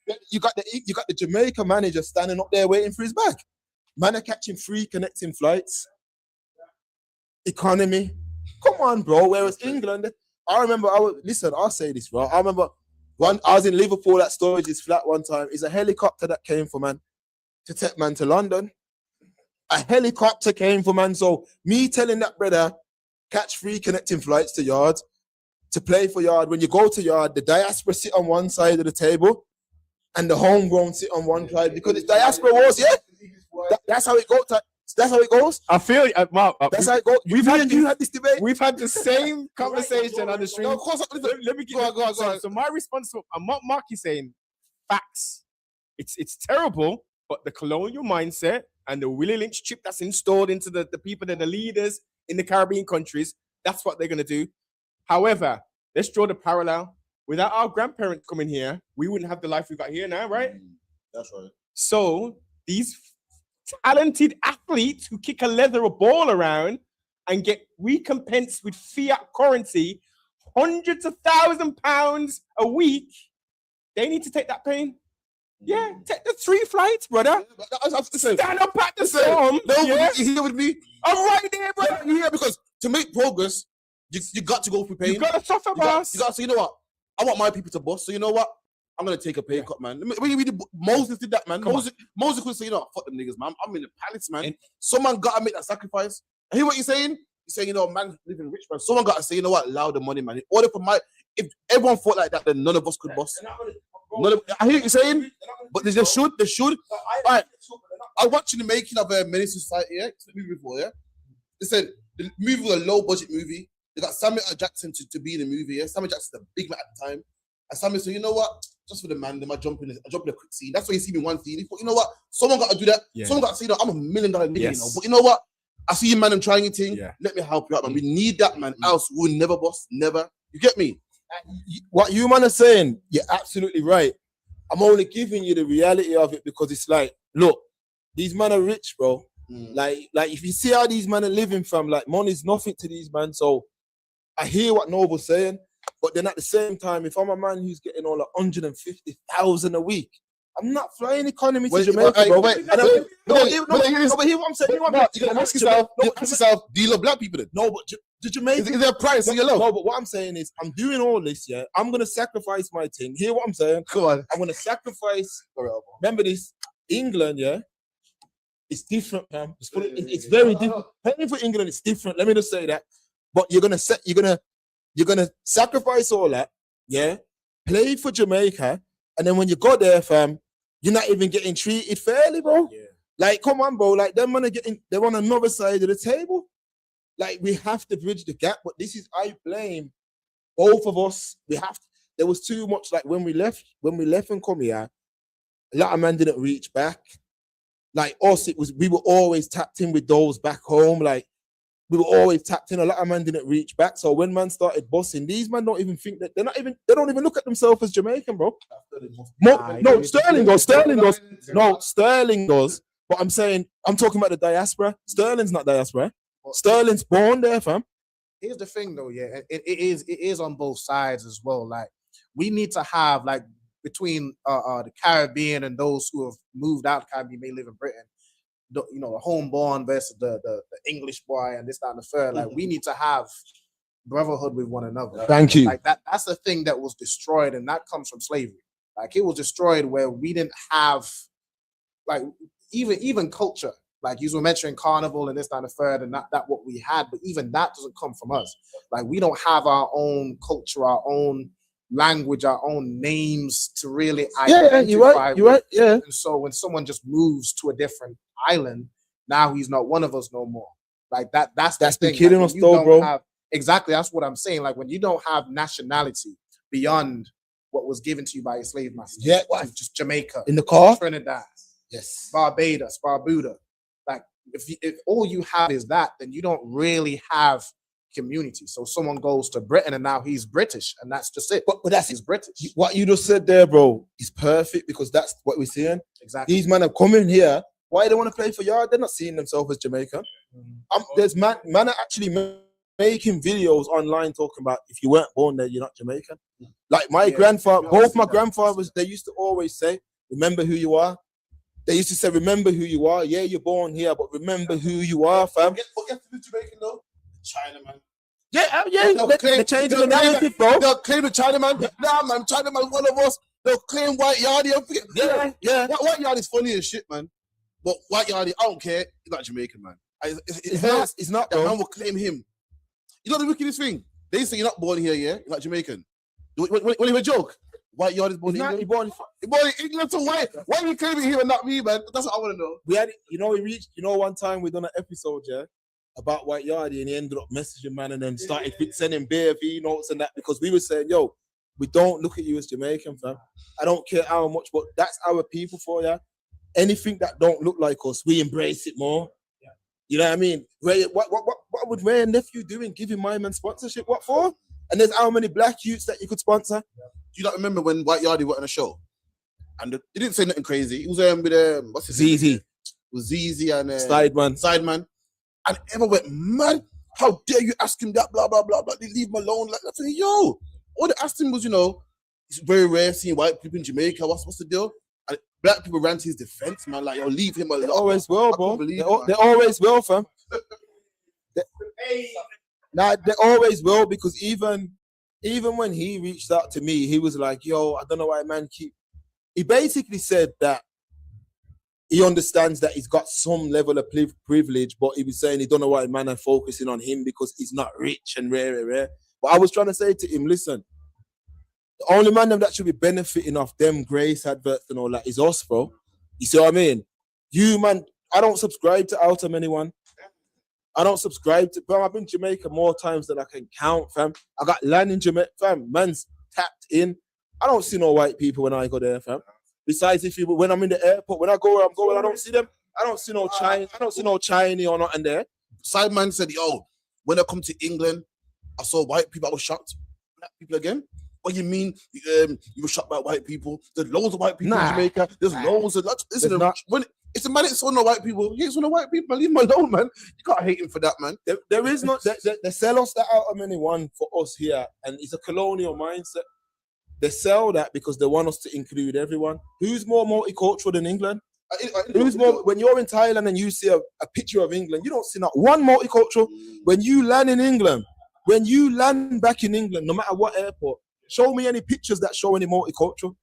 Yeah. You got the Jamaica manager standing up there waiting for his bag. Man are catching free connecting flights. Economy. Come on, bro. Whereas England, I remember. I'll say this, bro. I remember. I was in Liverpool at Sturridge's flat one time. It's a helicopter that came for man to take man to London. A helicopter came for man. So me telling that brother, catch free connecting flights to Yard, to play for Yard. When you go to Yard, the diaspora sit on one side of the table and the homegrown sit on one side because it's diaspora wars, yeah? That's how it goes. That's how it goes. I feel Mark. That's how it goes. You had this debate. We've had the same conversation on the street. No, of course. Let me go on. So my response, Mark is saying, facts. It's terrible, but the colonial mindset and the Willie Lynch chip that's installed into the people that are the leaders in the Caribbean countries, that's what they're gonna do. However, let's draw the parallel. Without our grandparents coming here, we wouldn't have the life we got here now, right? That's right. So these talented athletes who kick a leather ball around and get recompensed with fiat currency, hundreds of £1,000s a week, they need to take that pain. Yeah, take the 3 flights, brother. Stand up at the storm. No, yeah? you here with me? I'm right there, brother. You here because to make progress, you got to go through pain. You got to suffer, boss. You got to say, you know what? I want my people to boss. So you know what? I'm gonna take a pay cut, man. When you read Moses did that, man. Moses could say, you know, fuck them niggas, man. I'm in the palace, man. Someone gotta make that sacrifice. I hear what you're saying. You're saying, you know, man, living rich, man. Someone gotta say, you know what? Allow the money, man. In order for if everyone thought like that, then none of us could boss. I hear what you're saying, but they should. All right. I watched the making of Menace Society. Yeah, it's the movie before. Yeah, they said the movie was a low budget movie. They got Samuel L. Jackson to be in the movie. Yeah, Samuel Jackson's a big man at the time. And Samuel said, you know what? Just for the man, I jump in a quick scene. That's why you see me one scene. He thought, you know what? Someone got to do that. Yeah. Someone got to say, you know, I'm $1 million nigga, you know. But you know what? I see you, man. I'm trying your thing. Yeah. Let me help you out, man. We need that, man. Else we'll never boss. Never. You get me? What you man are saying, you're absolutely right. I'm only giving you the reality of it because it's like, look, these men are rich, bro. Like if you see how these men are living from, like, money's nothing to these men. So I hear what Noble's saying. But then at the same time, if I'm a man who's getting all 150,000 a week, I'm not flying economy to Jamaica, bro. But hear what I'm saying. You gotta ask yourself, do you love black people then? No, but the Jamaican... Is there a price in your love? No, but what I'm saying is, I'm doing all this, yeah? I'm going to sacrifice my thing. Hear what I'm saying? Come on. I'm going to sacrifice... Remember this, England, yeah? It's different, man. It's very different. Paying for England, it's different. Let me just say that. But you're gonna sacrifice all that, yeah? Play for Jamaica, and then when you go there, fam, you're not even getting treated fairly, bro. Yeah. Like, come on, bro. Like, them man they're on another side of the table. Like, we have to bridge the gap. But I blame both of us. There was too much. Like, when we left and come here, a lot of men didn't reach back. Like us, we were always tapped in with those back home. Like, we were always tapped in. A lot of men didn't reach back. So when man started bossing, these men don't even think that they don't even look at themselves as Jamaican, bro. No, Sterling does. No, Sterling does. But I'm talking about the diaspora. Sterling's not diaspora. Sterling's born there, fam. Here's the thing though, yeah. It is on both sides as well. Like, we need to have, like, between the Caribbean and those who have moved out of the Caribbean, may live in Britain, the homeborn versus the English boy and this, that, and the third. Like, we need to have brotherhood with one another. Thank you. Like, that's the thing that was destroyed, and that comes from slavery. Like, it was destroyed where we didn't have, like, even culture. Like, you were mentioning carnival and this, that, and the third, and that what we had, but even that doesn't come from us. Like, we don't have our own culture, our own language, our own names to really identify. You're right. Yeah. And so when someone just moves to a different island, now he's not one of us no more. Like, that's the thing. Killing us though, bro. Exactly, that's what I'm saying. Like, when you don't have nationality beyond what was given to you by your slave master. Yeah, just Jamaica, in the car, Trinidad, yes, Barbados, Barbuda. Like, if all you have is that, then you don't really have community. So someone goes to Britain and now he's British, and that's just it. But he's British. What you just said there, bro, is perfect, because that's what we're seeing. Exactly. These men are coming here. Why they want to play for Yard? They're not seeing themselves as Jamaican. There's man are actually making videos online talking about, if you weren't born there, you're not Jamaican. Like, my grandfather, both my grandfathers, they used to always say, remember who you are. They used to say, remember who you are. Yeah, you're born here, but remember who you are, fam. Forget to be Jamaican though. China, man. Yeah. They're changing the narrative, bro. They'll claim the China man. Nah, man, China man, one of us. They'll claim White Yardie. Yeah. White Yardie's funny as shit, man. But White Yardie, I don't care. He's not Jamaican, man. It's not, bro. That man will claim him. You know the wickedest thing? They say you're not born here, yeah? You're not Jamaican. When you a joke, White Yardie's born in England. He born in England, so why are you claiming him and not me, man? That's what I want to know. We had, we reached, one time we done an episode, yeah, about White Yardie, and he ended up messaging man and then started sending BFE notes and that, because we were saying, yo, we don't look at you as Jamaican, fam. I don't care how much, but that's our people for ya. Anything that don't look like us, we embrace it more. Yeah. You know what I mean? What would Ray and nephew doing, giving my man sponsorship? What for? And there's how many black youths that you could sponsor? Yeah. Do you not remember when White Yardie went on a show? And he didn't say nothing crazy. He was with what's his ZZ. name? with ZZ and Sideman. And everyone went mad. How dare you ask him that? Blah blah blah blah. They leave him alone. Like I said, yo, all they asked him was, it's very rare seeing white people in Jamaica. What's the deal? And black people ran to his defense, man. Like, yo, leave him alone. They always will, bro. They always will, fam. They always will, because even when he reached out to me, he was like, yo, I don't know why man he basically said that he understands that he's got some level of privilege, but he was saying he don't know why man are focusing on him because he's not rich and rare. But I was trying to say to him, listen, the only man that should be benefiting off them grace adverts and all that is us, bro. You see what I mean? You, man, I don't subscribe to Outer anyone. I don't subscribe to, bro. I've been to Jamaica more times than I can count, fam. I got land in Jamaica, fam. Man's tapped in. I don't see no white people when I go there, fam. Besides, when I'm in the airport, when I go where I'm going, I don't see them. I don't see no Chinese. I don't see no Chinese or nothing there. Sideman said, yo, when I come to England, I saw white people. I was shocked. Black people again? What you mean? You were shocked by white people? There's loads of white people in Jamaica. There's loads of. When it's a man that saw no white people. He ain't saw no white people. Leave him alone, man. You can't hate him for that, man. There is not. They sell us that out of many one for us here, and it's a colonial mindset. They sell that because they want us to include everyone. Who's more multicultural than England? Who's more? When you're in Thailand and you see a picture of England, you don't see not one multicultural. When you land in England, when you land back in England, no matter what airport, show me any pictures that show any multicultural.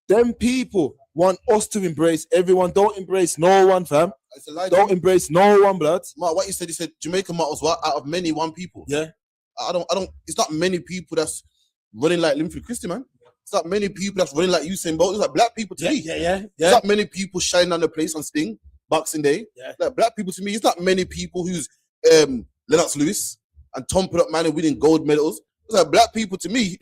Them people want us to embrace everyone. Don't embrace no one, fam. Don't embrace no one, blood. Mark, what he said Jamaica matters what out of many one people. Yeah. I don't. It's not many people that's running like Linford Christie, man. It's not many people that's running like Usain Bolt. It's like black people to me. Yeah. It's not many people shining on the place on Sting, Boxing Day. Yeah. Like black people to me, it's not many people who's Lennox Lewis and Tom put up man and winning gold medals. It's like black people to me.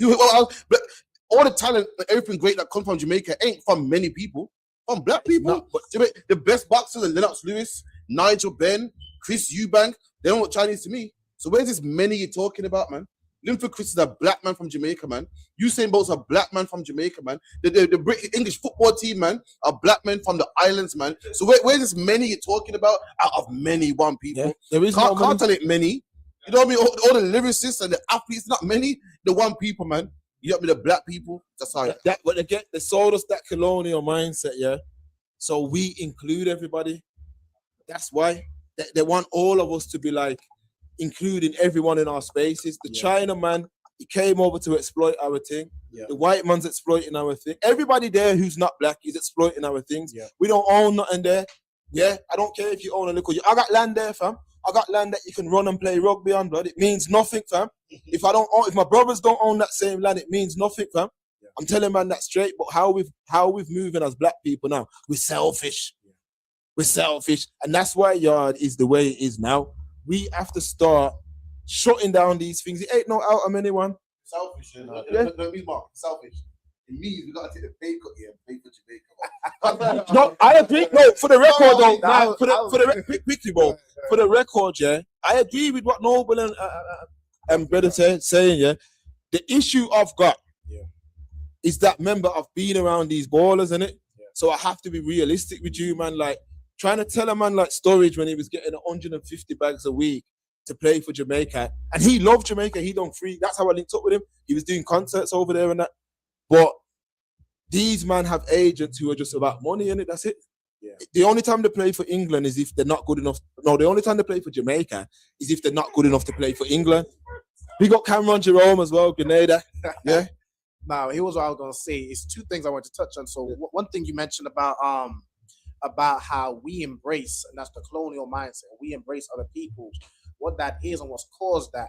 All the talent, everything great that comes from Jamaica ain't from many people. From black people. But the best boxers are Lennox Lewis, Nigel Benn, Chris Eubank. They don't look Chinese to me. So where's this many you're talking about, man? Linford Christie is a black man from Jamaica, man. Usain Bolt's a black man from Jamaica, man. The British English football team, man, are black men from the islands, man. So where's this many you're talking about out of many one people? Yeah. There is can't tell it many. You know what I mean? All the lyricists and the athletes, not many. The one people, man. You got me the black people. That's how but again, they sold us that colonial mindset, yeah. So we include everybody. That's why they want all of us to be like including everyone in our spaces. The China man, he came over to exploit our thing. Yeah. The white man's exploiting our thing. Everybody there who's not black is exploiting our things. Yeah. We don't own nothing there. Yeah, I don't care if you own a little. I got land there, fam. I got land that you can run and play rugby on, blood. It means nothing, fam. If my brothers don't own that same land, it means nothing, fam. Yeah. I'm telling man that straight. But how we've moving as black people now, we're selfish. Yeah. We're selfish, and that's why yard is the way it is now. We have to start shutting down these things. It ain't no out of anyone. Selfish, don't be Mark. Selfish. It means we gotta take the pay cut here and pay for Jamaica. No, I agree. No, for the record, though. Quickly, bro. For the record, yeah, I agree with what Noble and Brother saying. Yeah, the issue I've got is that member of being around these ballers, innit? Yeah. So I have to be realistic with you, man. Like trying to tell a man like Storage when he was getting 150 bags a week to play for Jamaica, and he loved Jamaica. He done free. That's how I linked up with him. He was doing concerts over there and that. But these men have agents who are just about money, innit? That's it. Yeah. The only time they play for England is if they're not good enough. No, the only time they play for Jamaica is if they're not good enough to play for England. We got Cameron Jerome as well, Grenada. Yeah. Now, here's what I was gonna say. It's two things I want to touch on. So one thing you mentioned about how we embrace, and that's the colonial mindset. We embrace other people. What that is and what's caused that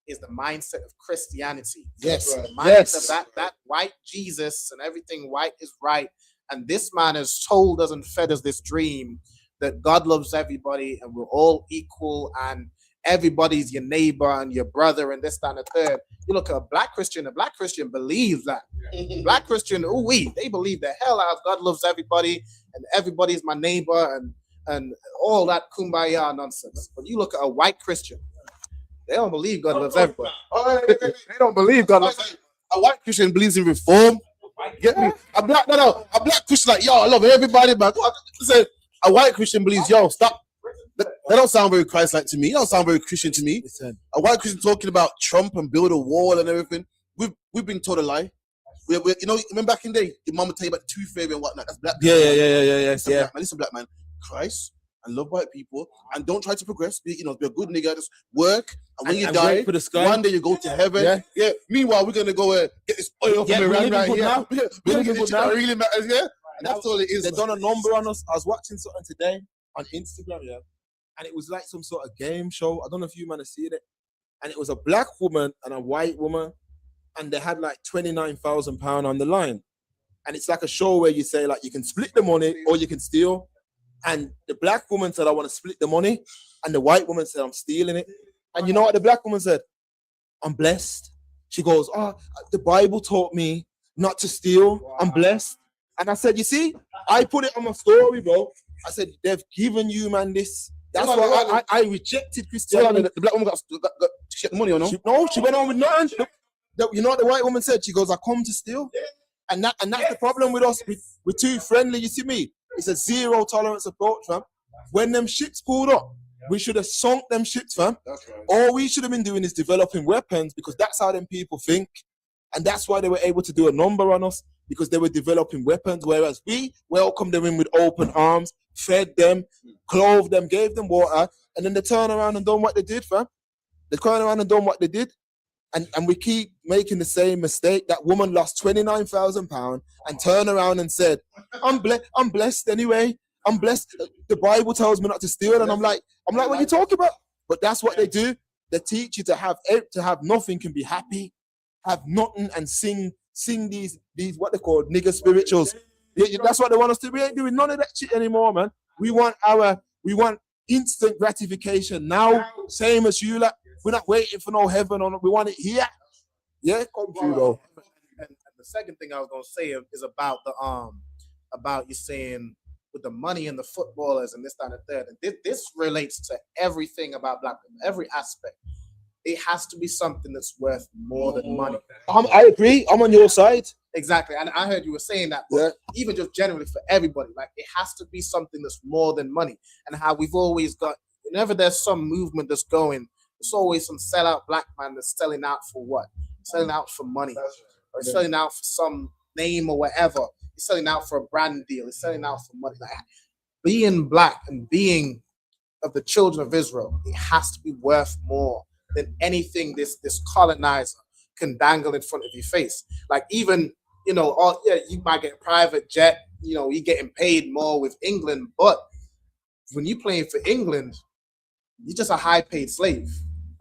is the mindset of Christianity. Yes. The mindset of that white Jesus and everything white is right. And this man has told us and fed us this dream that God loves everybody and we're all equal and everybody's your neighbor and your brother and this, that, and the third. You look at a black Christian believes that. Black Christian, they believe the hell out of God loves everybody and everybody's my neighbor and all that kumbaya nonsense. But you look at a white Christian, they don't believe God loves everybody. They don't believe God loves everybody. A white Christian believes in reform. Get me? A black Christian like, yo, I love everybody, man. Listen, A white Christian believes, yo, stop. That don't sound very Christ-like to me. It don't sound very Christian to me. A white Christian talking about Trump and build a wall and everything. We've been told a lie. You know, remember back in the day, your mum would tell you about the tooth fairy and whatnot. That's black. Yeah. Listen, black man. Christ and love white people and don't try to progress. Be a good nigga. Just work. And when you die, for the sky. one day you go to heaven. Yeah. Meanwhile, we're gonna go get this oil from Iran right here. Really matters. Yeah. And that's all it is. They done a number on us. I was watching something today on Instagram, and it was like some sort of game show. I don't know if you man have seen it. And it was a black woman and a white woman, and they had like £29,000 on the line. And it's like a show where you say like you can split the money or you can steal. And the black woman said, I want to split the money. And the white woman said, I'm stealing it. And you know what the black woman said? I'm blessed. She goes, the Bible taught me not to steal. Wow. I'm blessed. And I said, you see, I put it on my story, bro. I said, they've given you, man, this. That's why I rejected Christianity. The black woman got the money or no? She went on with nothing. You know what the white woman said? She goes, I come to steal. And that's the problem with us. We're too friendly, you see me? It's a zero tolerance approach, fam. When them ships pulled up, we should have sunk them ships, fam. That's right. All we should have been doing is developing weapons because that's how them people think. And that's why they were able to do a number on us because they were developing weapons, whereas we welcomed them in with open arms, fed them, clothed them, gave them water, and then they turn around and done what they did, fam. They turn around and done what they did. And we keep making the same mistake. That woman lost £29,000 and turned around and said, I'm blessed anyway. I'm blessed. The Bible tells me not to steal. And I'm like, what are you talking about? But that's what they do. They teach you to have nothing and be happy, have nothing and sing these what they call nigger spirituals. That's what they want us to do. We ain't doing none of that shit anymore, man. We want instant gratification now, same as you like. We're not waiting for no heaven on it. We want it here. Yeah, come through though. And the second thing I was gonna say is about about you saying with the money and the footballers and this, that, and the third. And this relates to everything about black people, every aspect. It has to be something that's worth more than money. I agree. I'm on your side. Exactly. And I heard you were saying that, but even just generally for everybody, like it has to be something that's more than money. And how we've always got, whenever there's some movement that's going, there's always some sellout black man that's selling out for what? Selling out for money. Or selling out for some name or whatever. He's selling out for a brand deal. He's selling out for money. Like, being black and being of the children of Israel, it has to be worth more than anything this colonizer can dangle in front of your face. Like even, you might get a private jet, you're getting paid more with England, but when you're playing for England, you're just a high-paid slave.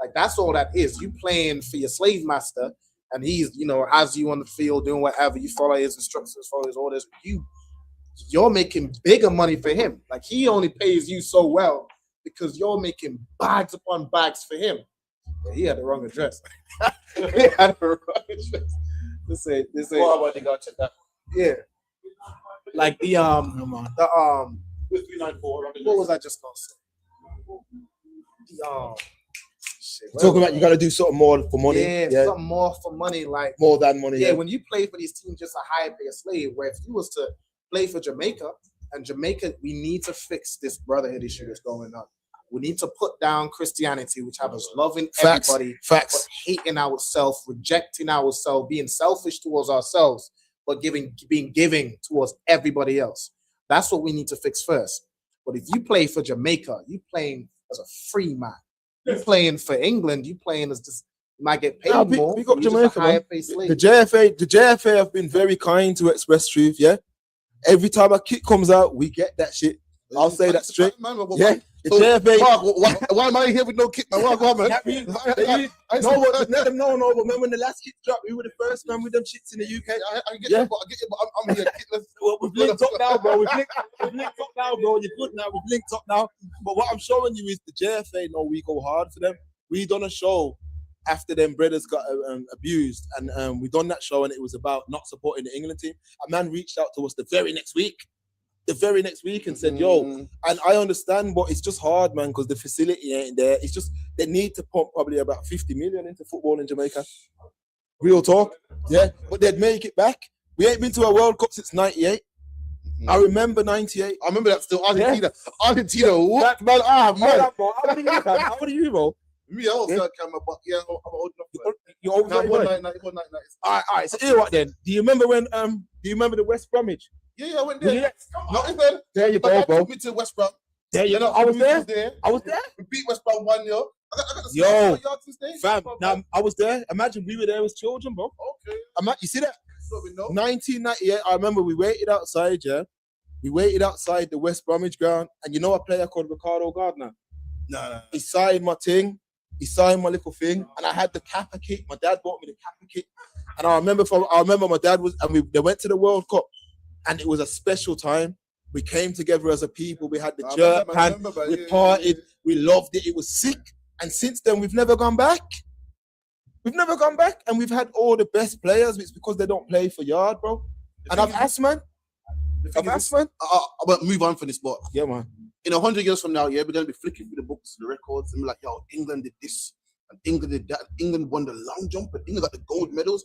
Like that's all that is. You playing for your slave master, and he's, has you on the field doing whatever. You follow his instructions, follow his orders. You're making bigger money for him. Like he only pays you so well because you're making bags upon bags for him. Yeah, he had the wrong address. He had the wrong address. This ain't. What they got to that? Yeah. Like the 394. What was I just gonna say? Talking about you got to do something more for money. Yeah, something more for money, like more than money. Yeah, when you play for these teams, just a higher pay slave. Where if you was to play for Jamaica, and Jamaica, we need to fix this brotherhood issue that's going on. We need to put down Christianity, which has us loving everybody, but hating ourselves, rejecting ourselves, being selfish towards ourselves, but being giving towards everybody else. That's what we need to fix first. But if you play for Jamaica, you playing as a free man. You're playing for England, you playing as just, you might get paid more. We got Jamaica, man. The JFA have been very kind to Express Truth, yeah? Every time a kick comes out, we get that shit. I'll say that straight. Yeah. The JFA. Why am I here with no kick, man? What, man? Let them know. But remember when the last kick dropped, we were the first man with them shits in the UK. I get you, but I'm here. We've linked up now, bro. We've linked up now, bro. You're good now. We've linked up now. But what I'm showing you is the JFA know we go hard for them. We done a show after them brothers got abused, and we done that show, and it was about not supporting the England team. A man reached out to us the very next week and said, yo, and I understand, but it's just hard, man, because the facility ain't there. It's just, they need to pump probably about 50 million into football in Jamaica. Real talk. Yeah, but they'd make it back. We ain't been to a World Cup since 98. I remember 98. I remember that still. Argentina. What? That, man, man. How old are you, bro? Me, I was third camera, but yeah, I'm old enough. You're old enough. All right. So here what then? Do you remember when? Do you remember the West Bromwich? Yeah, I went there. Yeah. Not even. There you My go, dad bro. took me to West Brom. There you go. I was there. I was there. We beat West Brom 1-0. I got the Yo, yard to stay. fam. Now I was there. Imagine we were there as children, bro. Okay. You see that? So we know. 1998. I remember we waited outside. Yeah, we waited outside the West Bromwich ground, and you know a player called Ricardo Gardner. No. He signed my thing. He signed my little thing, and I had the Kappa kit. My dad bought me the Kappa kit, and I remember my dad was, and they went to the World Cup, and it was a special time. We came together as a people. We had the jerk pan. We partied. We loved it. It was sick. And since then, we've never gone back. We've never gone back, and we've had all the best players. It's because they don't play for yard, bro. And I've asked, man. I'm gonna move on from this, but yeah, man. In 100 years from now, yeah, we're gonna be flicking through the books, the records, and be like, yo, England did this, and England did that. England won the long jump, and England got the gold medals.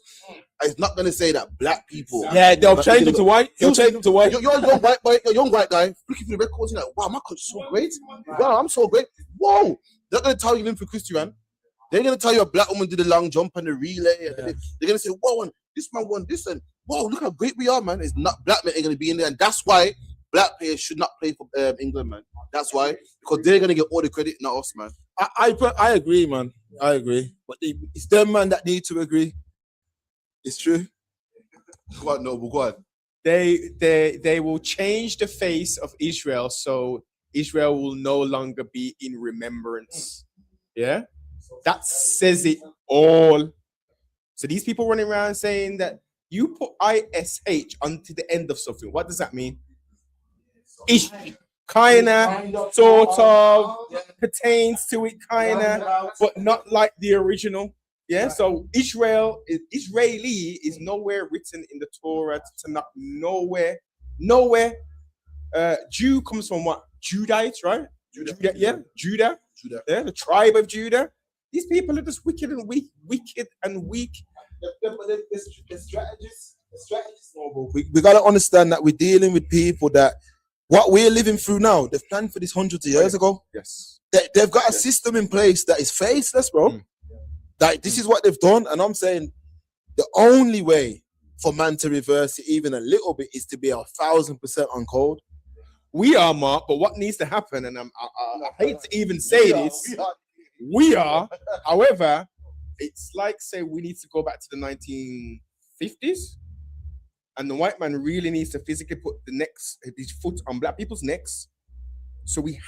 It's not gonna say that black people. Yeah, they'll change them to white. They'll change them to white. You're a young white boy, you're a young white guy, flicking through the records, you're like, wow, my country's so great. Wow, I'm so great. Whoa! They're not gonna tell you for Christian. They're gonna tell you a black woman did the long jump and the relay. And they're gonna say, whoa, and this man won this, and whoa, look how great we are, man. It's not black men ain't gonna be in there, and that's why black players should not play for England, man. That's why, because they're gonna get all the credit, not us, man. I agree, man. I agree, but it's them, man, that need to agree. It's true. Go on, Noble. Go on. They will change the face of Israel, so Israel will no longer be in remembrance. Yeah, that says it all. So these people running around saying that you put ISH onto the end of something. What does that mean? Ish, kinda, sort of, pertains to it, kinda, but not like the original. Yeah. So Israeli is nowhere written in the Torah. To not nowhere. Jew comes from what? Judites, right? Judah. Yeah, Judah. Yeah, the tribe of Judah. These people are just wicked and weak. The strategists, Noble. We gotta understand that we're dealing with people that what we're living through now, they've planned for this hundreds of years ago. Yes. They've got a system in place that is faceless, bro. Like, this is what they've done, and I'm saying the only way for man to reverse it even a little bit is to be 1,000% on code. We are, Mark, but what needs to happen, and I hate to even say this, we are. However, it's like, say, we need to go back to the 1950s, and the white man really needs to physically put his foot on black people's necks. So we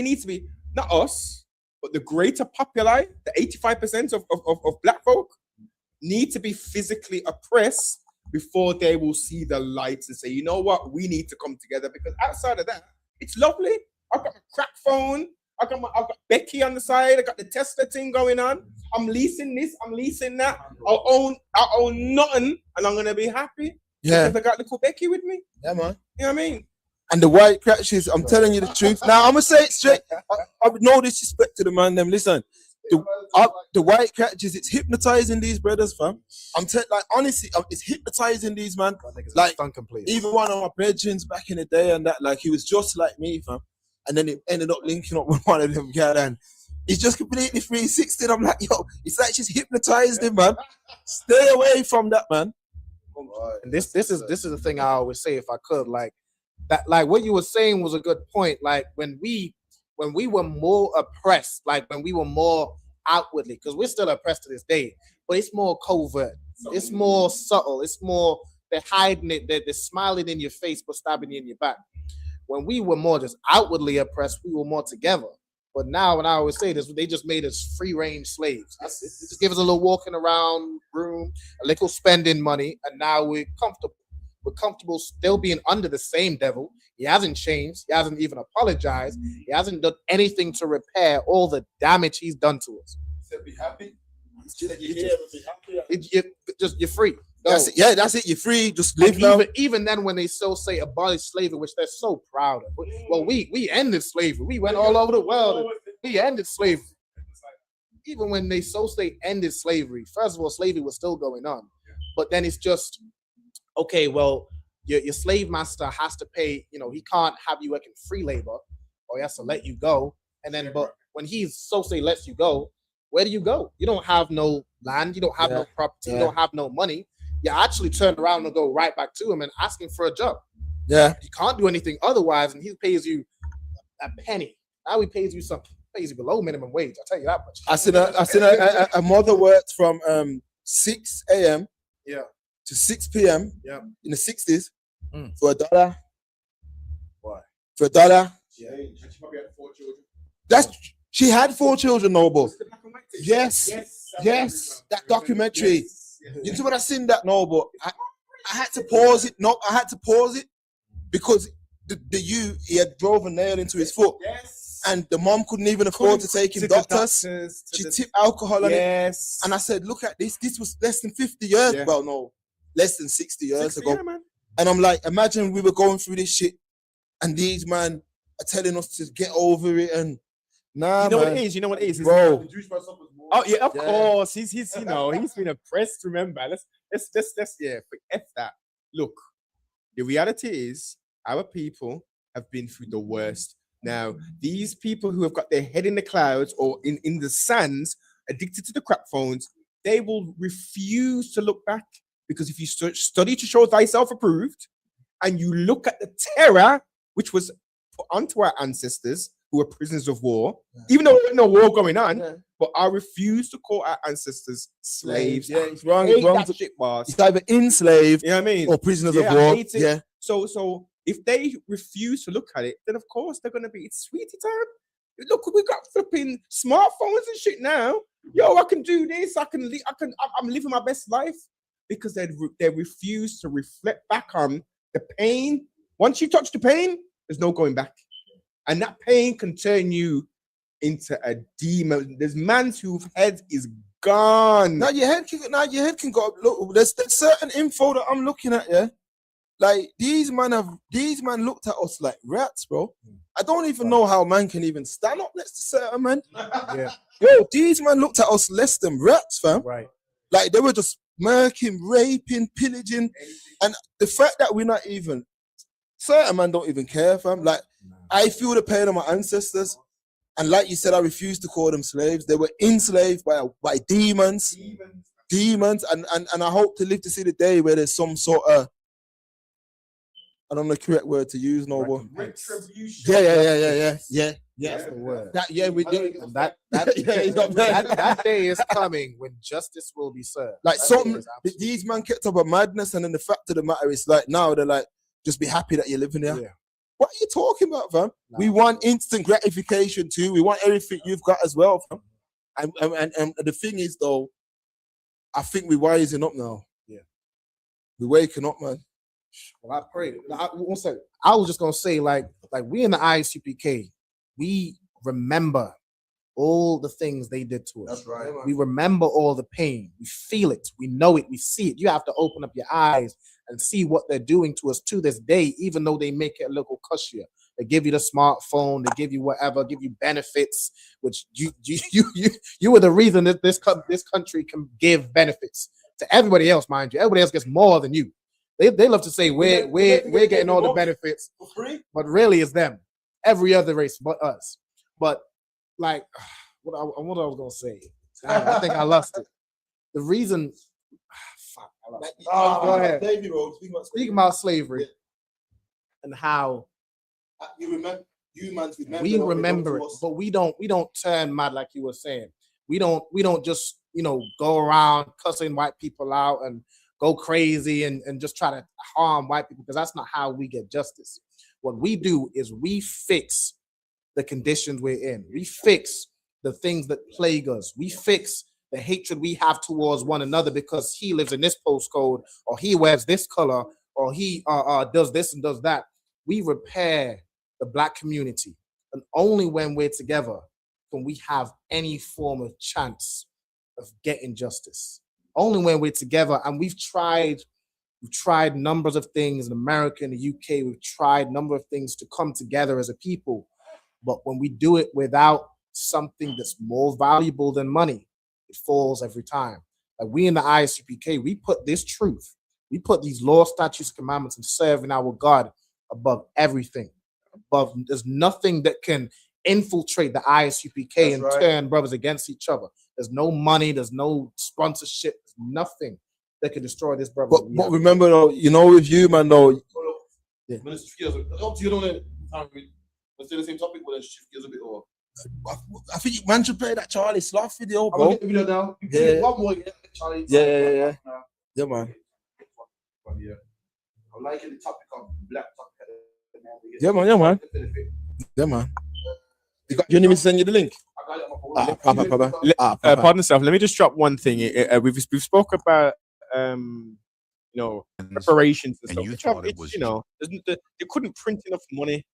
need to be, not us, but the greater populi, the 85% of black folk, need to be physically oppressed before they will see the light and say, you know what, we need to come together. Because outside of that, it's lovely. I've got my crack phone. I've got Becky on the side. I got the Tesla thing going on. I'm leasing this. I'm leasing that. I'll own nothing, and I'm gonna be happy. Yeah. Because I got little Becky with me. Yeah, man. You know what I mean? And the white crashes, I'm telling you the truth. Now, I'm gonna say it straight. I with no disrespect to the man. Them listen. The white catches, it's hypnotizing these brothers, fam. Like, honestly, it's hypnotizing these man. Like, even one of my brethren back in the day and that, like, he was just like me, fam. And then it ended up linking up with one of them guys, and he's just completely 360. I'm like, yo, it's like she's hypnotized him, man. Stay away from that, man. And this is the thing I always say, if I could, like that, like what you were saying was a good point. Like when we were more oppressed, like when we were more outwardly, because we're still oppressed to this day, but it's more covert, it's more subtle, it's more, they're hiding it, they're smiling in your face but stabbing you in your back. When we were more just outwardly oppressed, we were more together. But now, when I always say this, they just made us free-range slaves. That's it. Just give us a little walking around room, a little spending money, and now we're comfortable. We're comfortable still being under the same devil. He hasn't changed. He hasn't even apologized. He hasn't done anything to repair all the damage he's done to us. So be happy. You're free. That's it. Yeah, that's it. You're free. Just live now. Even then, when they still say abolish slavery, which they're so proud of. Well, we ended slavery. We went all over the world. And we ended slavery. Even when they so say ended slavery, first of all, slavery was still going on. But then it's just, okay, well, your slave master has to pay. You know, he can't have you working free labor, or he has to let you go. And then, but when he's so say lets you go, where do you go? You don't have no land, you don't have no property, you don't have no money. You actually turn around and go right back to him and ask him for a job. Yeah, you can't do anything otherwise, and he pays you a penny. Now he pays you something. Pays you below minimum wage. I'll tell you that much. I seen a mother worked from 6 a.m. to 6 p.m. in the 60s for $1. Why? For $1. Yeah. She probably had 4 children. She had 4 children, Noble. Yes. That documentary. You see what I seen that, Noble? I had to pause it. No, I had to pause it because he had drove a nail into his foot. And the mom couldn't even afford to take him doctors. She tipped alcohol on it. And I said, look at this. This was less than 50 years. Well, no, less than 60 years ago. And I'm like, imagine we were going through this shit and these man are telling us to get over it. And nah, you know man. what it is? You know what it is? Bro. Oh yeah, of course. He's you know, he's been oppressed. Remember, let's forget that. Look, the reality is our people have been through the worst. Now, these people who have got their head in the clouds or in the sands, addicted to the crap phones, they will refuse to look back. Because if you study to show thyself approved, and you look at the terror which was put onto our ancestors who were prisoners of war, even though there was no war going on, but I refuse to call our ancestors slaves. Yeah, it's wrong. It's wrong. That shit, boss. It's either enslaved, you know what I mean, or prisoners of I war. hate it. Yeah. So if they refuse to look at it, then of course they're gonna be. It's sweetie time. Look, we got flipping smartphones and shit now. Yo, I can do this. I'm living my best life because they refuse to reflect back on the pain. Once you touch the pain, there's no going back, and that pain can turn you into a demon. There's man's whose head is gone. Now your head can go. Look, there's certain info that I'm looking at. Yeah. Like these man looked at us like rats, bro. I don't even know how man can even stand up next to certain man. Yo, these man looked at us less than rats, fam. Right. Like they were just murking, raping, pillaging, and the fact that we're not even certain man don't even care, fam. Like I feel the pain of my ancestors, and like you said, I refuse to call them slaves. They were enslaved by demons, and I hope to live to see the day where there's some sort of, I don't know the correct word to use, Noble. Retribution. Yeah. That's the word. We do. And that day is coming when justice will be served. Like these man kept up a madness, and then the fact of the matter is, like now they're like, just be happy that you're living there. Yeah. What are you talking about, fam? We want instant gratification too. We want everything you've got as well, fam. And the thing is, though, I think we're wising up now. Yeah. We're waking up, man. Well, I pray. I was just gonna say, like we in the ISUPK, we remember all the things they did to us. That's right. We remember all the pain. We feel it. We know it. We see it. You have to open up your eyes and see what they're doing to us to this day, even though they make it a little cushier. They give you the smartphone, they give you whatever, give you benefits, which you were the reason that this country can give benefits to everybody else, mind you. Everybody else gets more than you. They love to say we're getting all the benefits for free, but really it's them. Every other race but us. But like what I was gonna say. I think I lost it. The reason I lost it. Go ahead. Speaking about slavery and how we remember it, but we don't turn mad like you were saying. We don't just go around cussing white people out and go crazy and just try to harm white people, because that's not how we get justice. What we do is we fix the conditions we're in. We fix the things that plague us. We fix the hatred we have towards one another because he lives in this postcode, or he wears this color, or he does this and does that. We repair the Black community, and only when we're together can we have any form of chance of getting justice. Only when we're together. And we've tried numbers of things in America and the UK. We've tried a number of things to come together as a people. But when we do it without something that's more valuable than money, it falls every time. Like we in the ISUPK, we put this truth, We put these law, statutes, commandments, and serving our God above everything. There's nothing that can infiltrate the ISUPK and turn brothers against each other. There's no money, there's no sponsorship, there's nothing that can destroy this brother. But remember though, you know, with you, man, though. Yeah. Up to you, don't let's do the same topic, but let's shift gears a bit. Or I think man should play that Charlie Sloth video, bro. I'll get the video now. Yeah. One more, Charlie. Yeah, man. Yeah. I'm liking the topic of black topic. Yeah, man. You didn't even send you the link. Pardon yourself. Let me just drop one thing. We've spoke about reparations and stuff. You thought it was, they couldn't print enough money,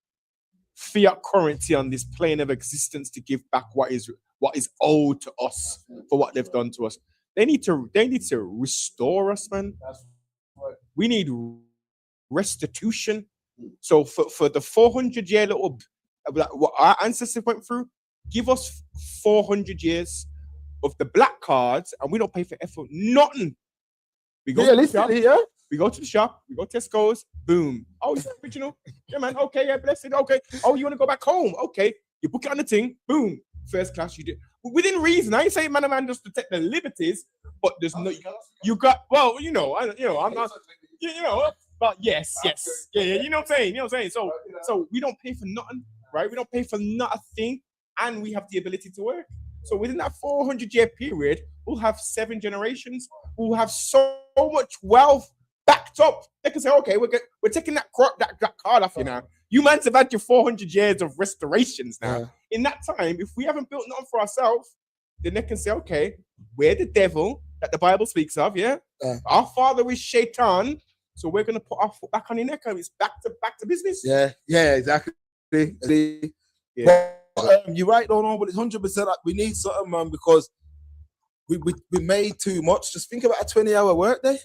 fiat currency on this plane of existence to give back what is owed to us for what they've done to us. They need to restore us, man. We need restitution. So for the 400-year little what our ancestors went through, give us 400 years of the black cards, and we don't pay for effort. Nothing. We go to the shop. We go to the shop. We go to Tesco's. Boom. Oh, it's original. Yeah, man. Okay, yeah, blessed. Okay. Oh, you want to go back home? Okay. You book it on the thing. Boom. First class. You do within reason. I ain't saying man just to take the liberties, but there's no. You got. Well, I'm not. But yes. Yeah. You know what I'm saying. So we don't pay for nothing, right? We don't pay for nothing, and we have the ability to work. So within that 400-year period, we'll have 7 generations. We'll have so much wealth backed up. They can say, okay, we're taking that card off you now. You man have had your 400 years of restorations now. In that time, if we haven't built nothing for ourselves, then they can say, okay, we're the devil that the Bible speaks of, yeah? Our father is Shaitan, so we're going to put our foot back on your neck and it's back to business. Yeah, exactly. Yeah. You're right, no, but it's 100% like we need something, man, because we made too much. Just think about a 20-hour workday.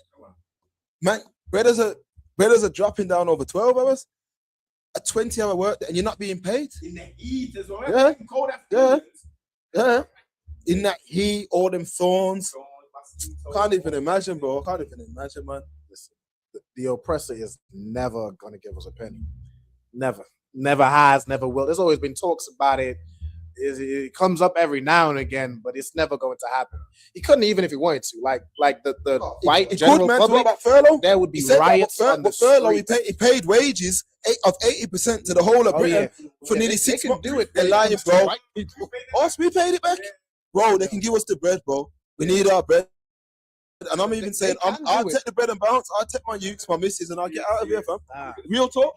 Man, brothers are dropping down over 12 hours. A 20-hour workday, and you're not being paid. In the heat as well. Yeah. In that heat, all them thorns. Can't even imagine, bro. Can't even imagine, man. Listen, the oppressor is never gonna give us a penny. Never has, never will. There's always been talks about it. It comes up every now and again, but it's never going to happen. He couldn't even if he wanted to. Like the white general public, about furlough. There would be riots on the furlough. street. He paid wages of 80% to the whole of Britain for nearly 6 months. Do it. They're lying, bro. Us, we paid it back, bro. They can give us the bread, bro. We need our bread. And I'm even saying, I'll take the bread and bounce. I'll take my youths, my missus, and I'll get out of here, fam. Real talk.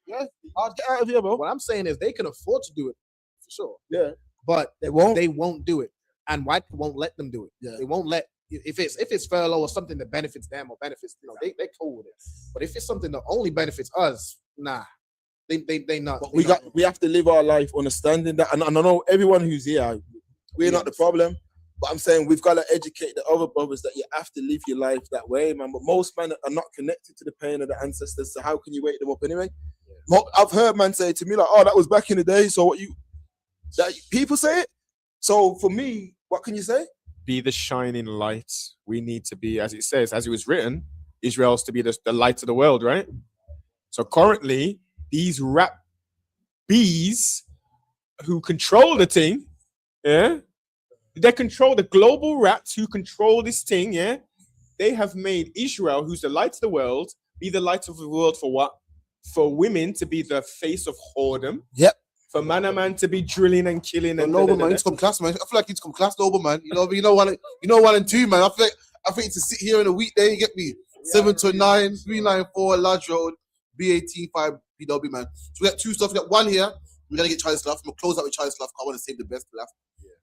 Yeah, I'll get out of here, bro. What I'm saying is they can afford to do it for sure. Yeah, but they won't do it, and white people won't let them do it. Yeah, they won't let if it's furlough or something that benefits them or benefits they're cool with it. But if it's something that only benefits us, nah, they not. But we have to live our life understanding that, and I know everyone who's here, we're not the problem. But I'm saying we've got to educate the other brothers that you have to live your life that way, man. But most men are not connected to the pain of the ancestors, so how can you wake them up anyway? Yeah. I've heard man say to me like, "Oh, that was back in the day." So people say it. So for me, what can you say? Be the shining light. We need to be, as it says, as it was written, Israel's to be the light of the world, right? So currently, these rap bees who control the thing, yeah. They control the global rats who control this thing, yeah? They have made Israel, who's the light of the world, be the light of the world for what? For women to be the face of whoredom. Yep. For man to be drilling and killing and noble man, it's come class, man. I feel like it's come class, noble man. You know one and two, man. I think to sit here in a weekday, you get me 7 to 9, 394 Lodge Road, B185 PW, man. So we got 2 stuff. We got 1 here. We're gonna get Charlie Slough. I'm gonna close out with Charlie Slough. I want to save the best for last.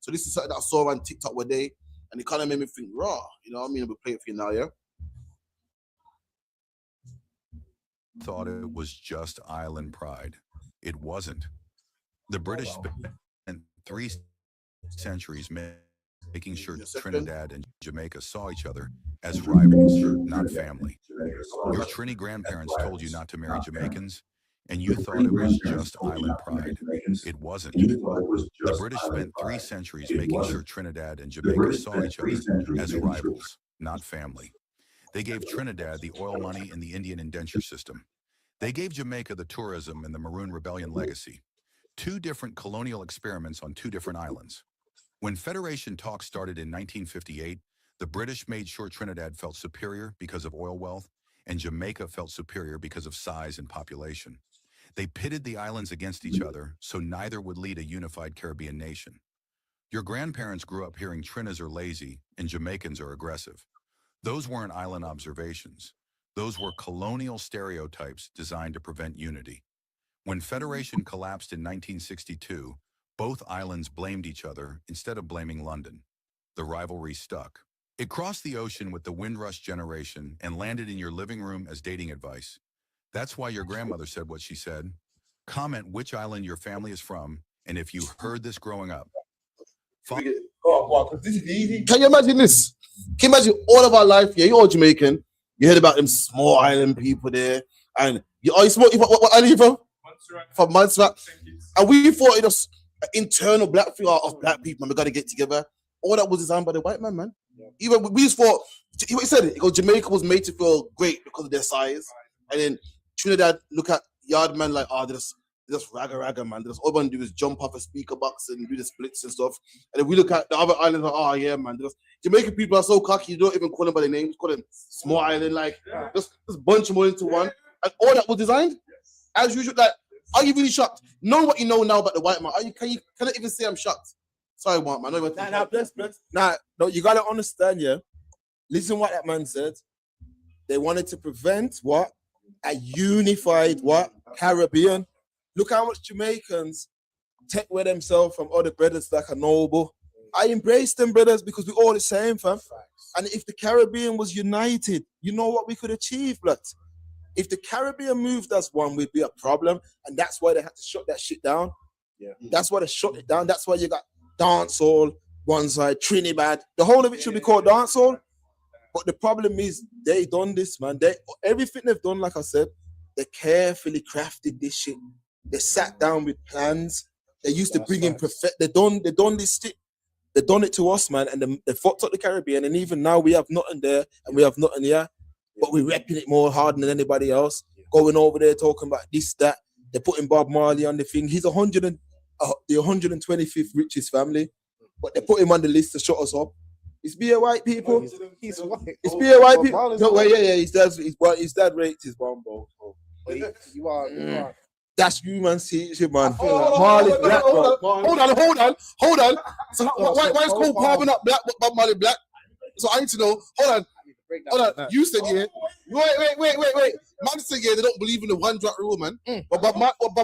So this is something that I saw on TikTok one day, and it kind of made me think, raw. You know what I mean? We'll play it for you now, yeah? Thought it was just island pride. It wasn't. The British spent 3 centuries making sure Trinidad and Jamaica saw each other as rivals, not family. Your Trini grandparents told you not to marry Jamaicans, and you thought it was just island pride. It wasn't. The British spent 3 centuries making sure Trinidad and Jamaica saw each other as rivals, not family. They gave Trinidad the oil money and the Indian indenture system. They gave Jamaica the tourism and the Maroon Rebellion legacy. 2 different colonial experiments on 2 different islands. When Federation talks started in 1958, the British made sure Trinidad felt superior because of oil wealth, and Jamaica felt superior because of size and population. They pitted the islands against each other, so neither would lead a unified Caribbean nation. Your grandparents grew up hearing Trinas are lazy and Jamaicans are aggressive. Those weren't island observations. Those were colonial stereotypes designed to prevent unity. When Federation collapsed in 1962, both islands blamed each other instead of blaming London. The rivalry stuck. It crossed the ocean with the Windrush generation and landed in your living room as dating advice. That's why your grandmother said what she said. Comment which island your family is from, and if you heard this growing up. Can you imagine this? Can you imagine all of our life? Yeah, you're all Jamaican. You heard about them small island people there. And you what island are you from? From Montserrat. And we thought it was an internal black thing of black people, and we got to get together. All that was designed by the white man. Even we just thought, he said it, because Jamaica was made to feel great because of their size. And then Trinidad look at Yardman like, they're just ragga, man. All they want to do is jump off a speaker box and do the splits and stuff. And then we look at the other islands like, yeah, man. Jamaican people are so cocky, you don't even call them by their names. Call them small island, like, just bunch them all into one. And all that was designed, as usual. Like, are you really shocked? Know what you know now about the white man. Can you even say I'm shocked? Sorry, white man. No, you gotta understand, yeah. Listen what that man said. They wanted to prevent what? A unified what? Caribbean. Look how much Jamaicans take with themselves from other brothers like a noble. I embrace them brothers because we're all the same, fam. And if the Caribbean was united, you know what we could achieve, blood. If the Caribbean moved as one, we'd be a problem. And that's why they had to shut that shit down. Yeah. That's why they shut it down. That's why you got dancehall, one side, Trinidad. The whole of it should be called dancehall. But the problem is they done this, man. Everything they've done, like I said, they carefully crafted this shit. They sat down with plans. They used to bring in they done this shit. They done it to us, man, and they fucked up the Caribbean. And even now we have nothing there and we have nothing here. But we're repping it more hard than anybody else. Going over there talking about this, that. They're putting Bob Marley on the thing. He's the 125th richest family, but they put him on the list to shut us up. It's be a white people. He's white. It's be a white people. No way, yeah. His dad raped his mum, bro. You are. That's human teaching, man. Marley black, bro. Hold on. So why is Cole Palmer not black, but Bob Marley black? So I need to know. Hold on. You said yeah. Wait. Man said yeah. They don't believe in the one drop rule, man. But Bob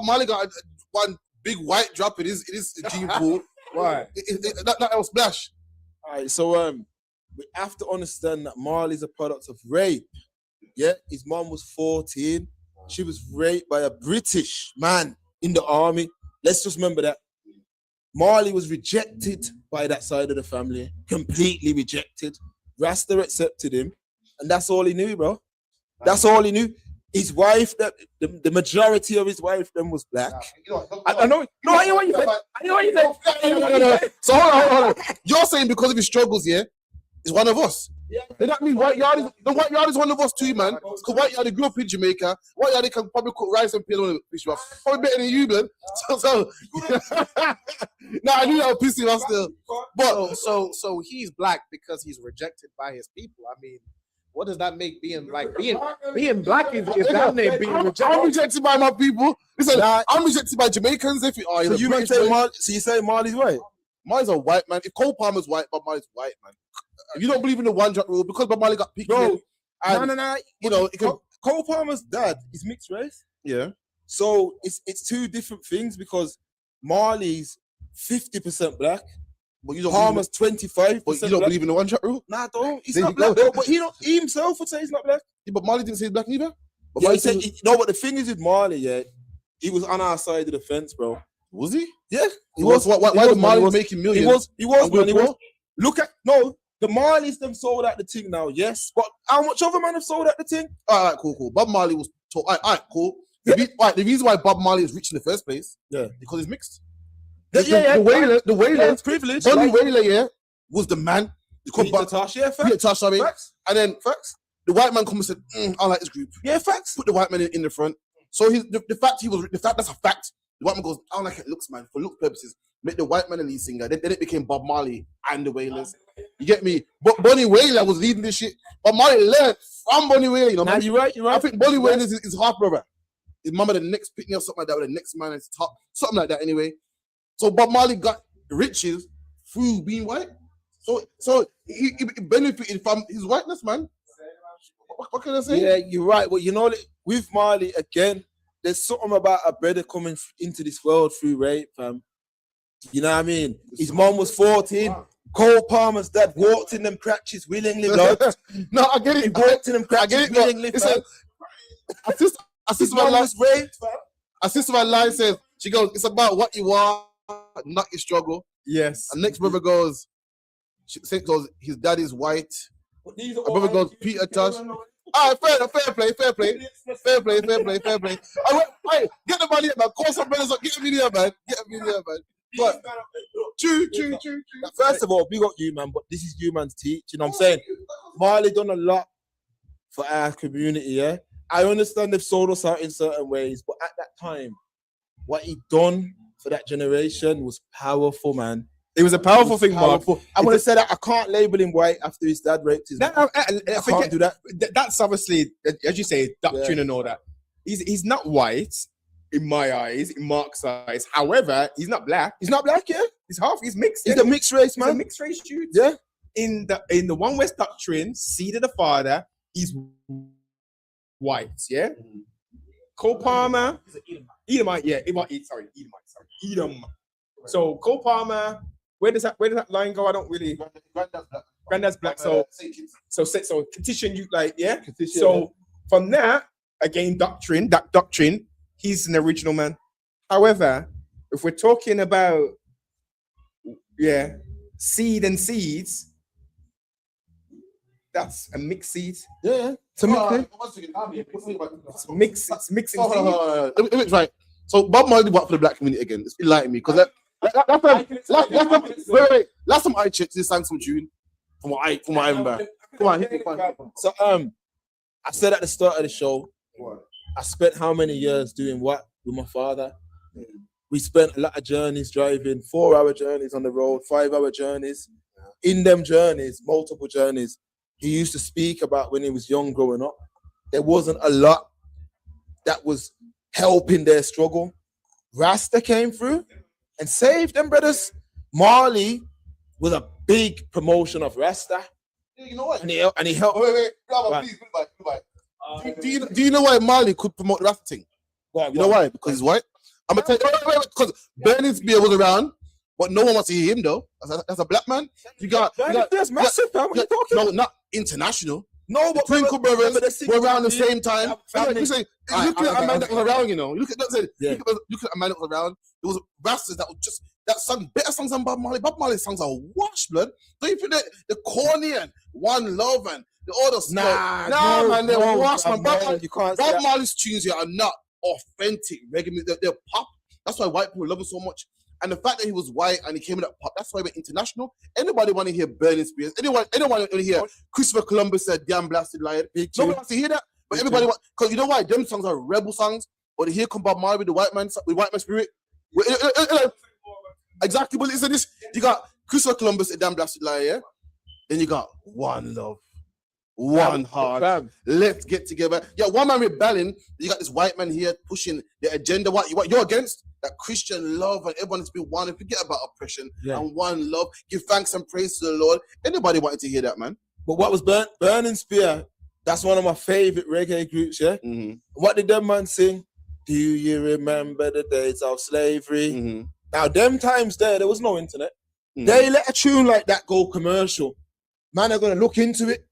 Marley got one big white drop in his gene pool. Why? That was splash. All right, so we have to understand that Marley's a product of rape. Yeah, his mom was 14. She was raped by a British man in the army. Let's just remember that. Marley was rejected by that side of the family, completely rejected. Rasta accepted him, and that's all he knew, bro. That's all he knew. His wife, the majority of his wife, then was black. I know. No, I know what you said. No. So hold on. You're saying because of his struggles, yeah, he's one of us. Yeah. Then that means White Yard is one of us too, man. Because White Yard grew up in Jamaica. White Yard can probably cook rice and peel on the fish rough. Probably better than you, man. So I knew that would piss him off still. But so he's black because he's rejected by his people. I mean, what does that make being black is that name being rejected? I'm rejected by my people. Listen, I'm rejected by Jamaicans. If you are, so you say Marley's white? Marley's a white man. If Cole Palmer's white, Bob Marley's white, man. If you don't believe in the one drop rule, because Bob Marley got picked, no. You know, Cole Palmer's dad is mixed race. Yeah. So it's two different things because Marley's 50% black. But you don't Palmer's 25%. But you don't believe in the one drop rule? Nah, don't. He's not black. Though, but he himself would say he's not black. Yeah, but Marley didn't say he's black either. But yeah, but the thing is with Marley, yeah, he was on our side of the fence, bro. Was he? Yeah, he was. Why did Marley making millions? He was. Look at the Marleys them sold out the thing now, yes. But how much other man have sold out the thing? All right, cool. Bob Marley was all right, cool. The reason why Bob Marley is rich in the first place, because he's mixed. The Wailers, privilege. Only Wailer, was the man. Peter Tosh, Peter Tosh, I mean. Facts. And then facts. the white man come and said, I like this group. Yeah, facts. Put the white man in the front. So the fact that's a fact. The white man goes, I don't like it looks, man. For look purposes, make the white man the lead singer. Then it became Bob Marley and the Wailers. You get me? But Bonnie Wailer was leading this shit. Bob Marley learned from Bonnie Wailer. You know, nah, you're right. I think Bonnie Wailer is his half brother. His mama the next picking up something like that with the next man at the top, something like that. Anyway, so Bob Marley got riches through being white. So he benefited from his whiteness, man. What can I say? Yeah, you're right. Well, you know, with Marley again, there's something about a brother coming into this world through rape, fam. You know what I mean? His mom was 14. Cole Palmer's dad walked in them crutches willingly, Lord. No, I get it. He walked in them crutches willingly, fam. Sister my line says, she goes, it's about what you are, not your struggle. Yes. And next brother goes, his dad is white. My brother goes, Peter Tosh. All right, fair play. Hey, get the money, man. Call some brothers up. Get me there, man. But true. First of all, big up you, man. But this is you, man's teach. You know what I'm saying? Marley done a lot for our community, yeah? I understand they've sold us out in certain ways, but at that time, what he done for that generation was powerful, man. It was a powerful thing, Mark. I want to say that I can't label him white after his dad raped his mom. I can't do that. That's obviously, as you say, doctrine and all that. He's not white in my eyes, in Mark's eyes. However, he's not black. He's not black, yeah. He's half. He's mixed. He's a mixed race, man. He's a mixed race dude. Yeah. In the One West doctrine, seed of the father, he's white. Yeah. Cole Palmer, Edomite. Yeah, Edomite. Edom. So Cole Palmer. Where does that line go? I don't really. Granddad's black. So petition you like, yeah. Petition, so from that, again, that doctrine, he's an original man. However, if we're talking about seed and seeds, that's a mixed seed. Yeah. It's It's mixing seeds. Right. So Bob Marley worked for the black community again. It's enlightening me because last time I checked, this sang some tune from what I remember. Come on, hit me. So I said at the start of the show, I spent how many years doing what with my father? We spent a lot of journeys driving, 4-hour journeys on the road, 5-hour journeys. In them journeys, multiple journeys, he used to speak about when he was young growing up. There wasn't a lot that was helping their struggle. Rasta came through and saved them, brothers. Marley was a big promotion of Rasta. Yeah, you know what? And he helped. Wait. Please. Do you know why Marley could promote the Rasta thing? You know why? Because he's white. I'm gonna tell you. Because Burning Spear was around, but no one wants to hear him though. As a black man, that's massive. What are you talking about? No, not international. No, but Twinkle Brothers were around the same time. Look at a man that was around, you know. Look at a man that was around. There was Rastas that sung better songs than Bob Marley. Bob Marley's songs are wash, blood. Don't you think the corny and One Love and the other stuff? Nah, man, they're wash, man. Bob Marley's tunes here are not authentic reggae music. They're pop. That's why white people love him so much. And the fact that he was white and he came in that pop, that's why he went international. Anybody want to hear Burning Spears? Anyone want to hear Christopher Columbus said "Damn Blasted Lion"? Nobody wants to hear that. But everybody wants, because you know why? Them songs are rebel songs. But here come Bob Marley with the white man spirit. Exactly. But listen, this you got Christopher Columbus and "Damn Blasted Lion," yeah. Then you got One Love, One Heart. Let's get together. Yeah, one man rebelling. You got this white man here pushing the agenda. What you're against? That Christian love and everyone is be one. Forget about oppression and one love. Give thanks and praise to the Lord. Anybody wanted to hear that, man? But what was Burning Spear? That's one of my favorite reggae groups. Yeah. Mm-hmm. What did them man sing? Do you remember the days of slavery? Mm-hmm. Now, them times there was no internet. Mm-hmm. They let a tune like that go commercial. Man, are gonna look into it.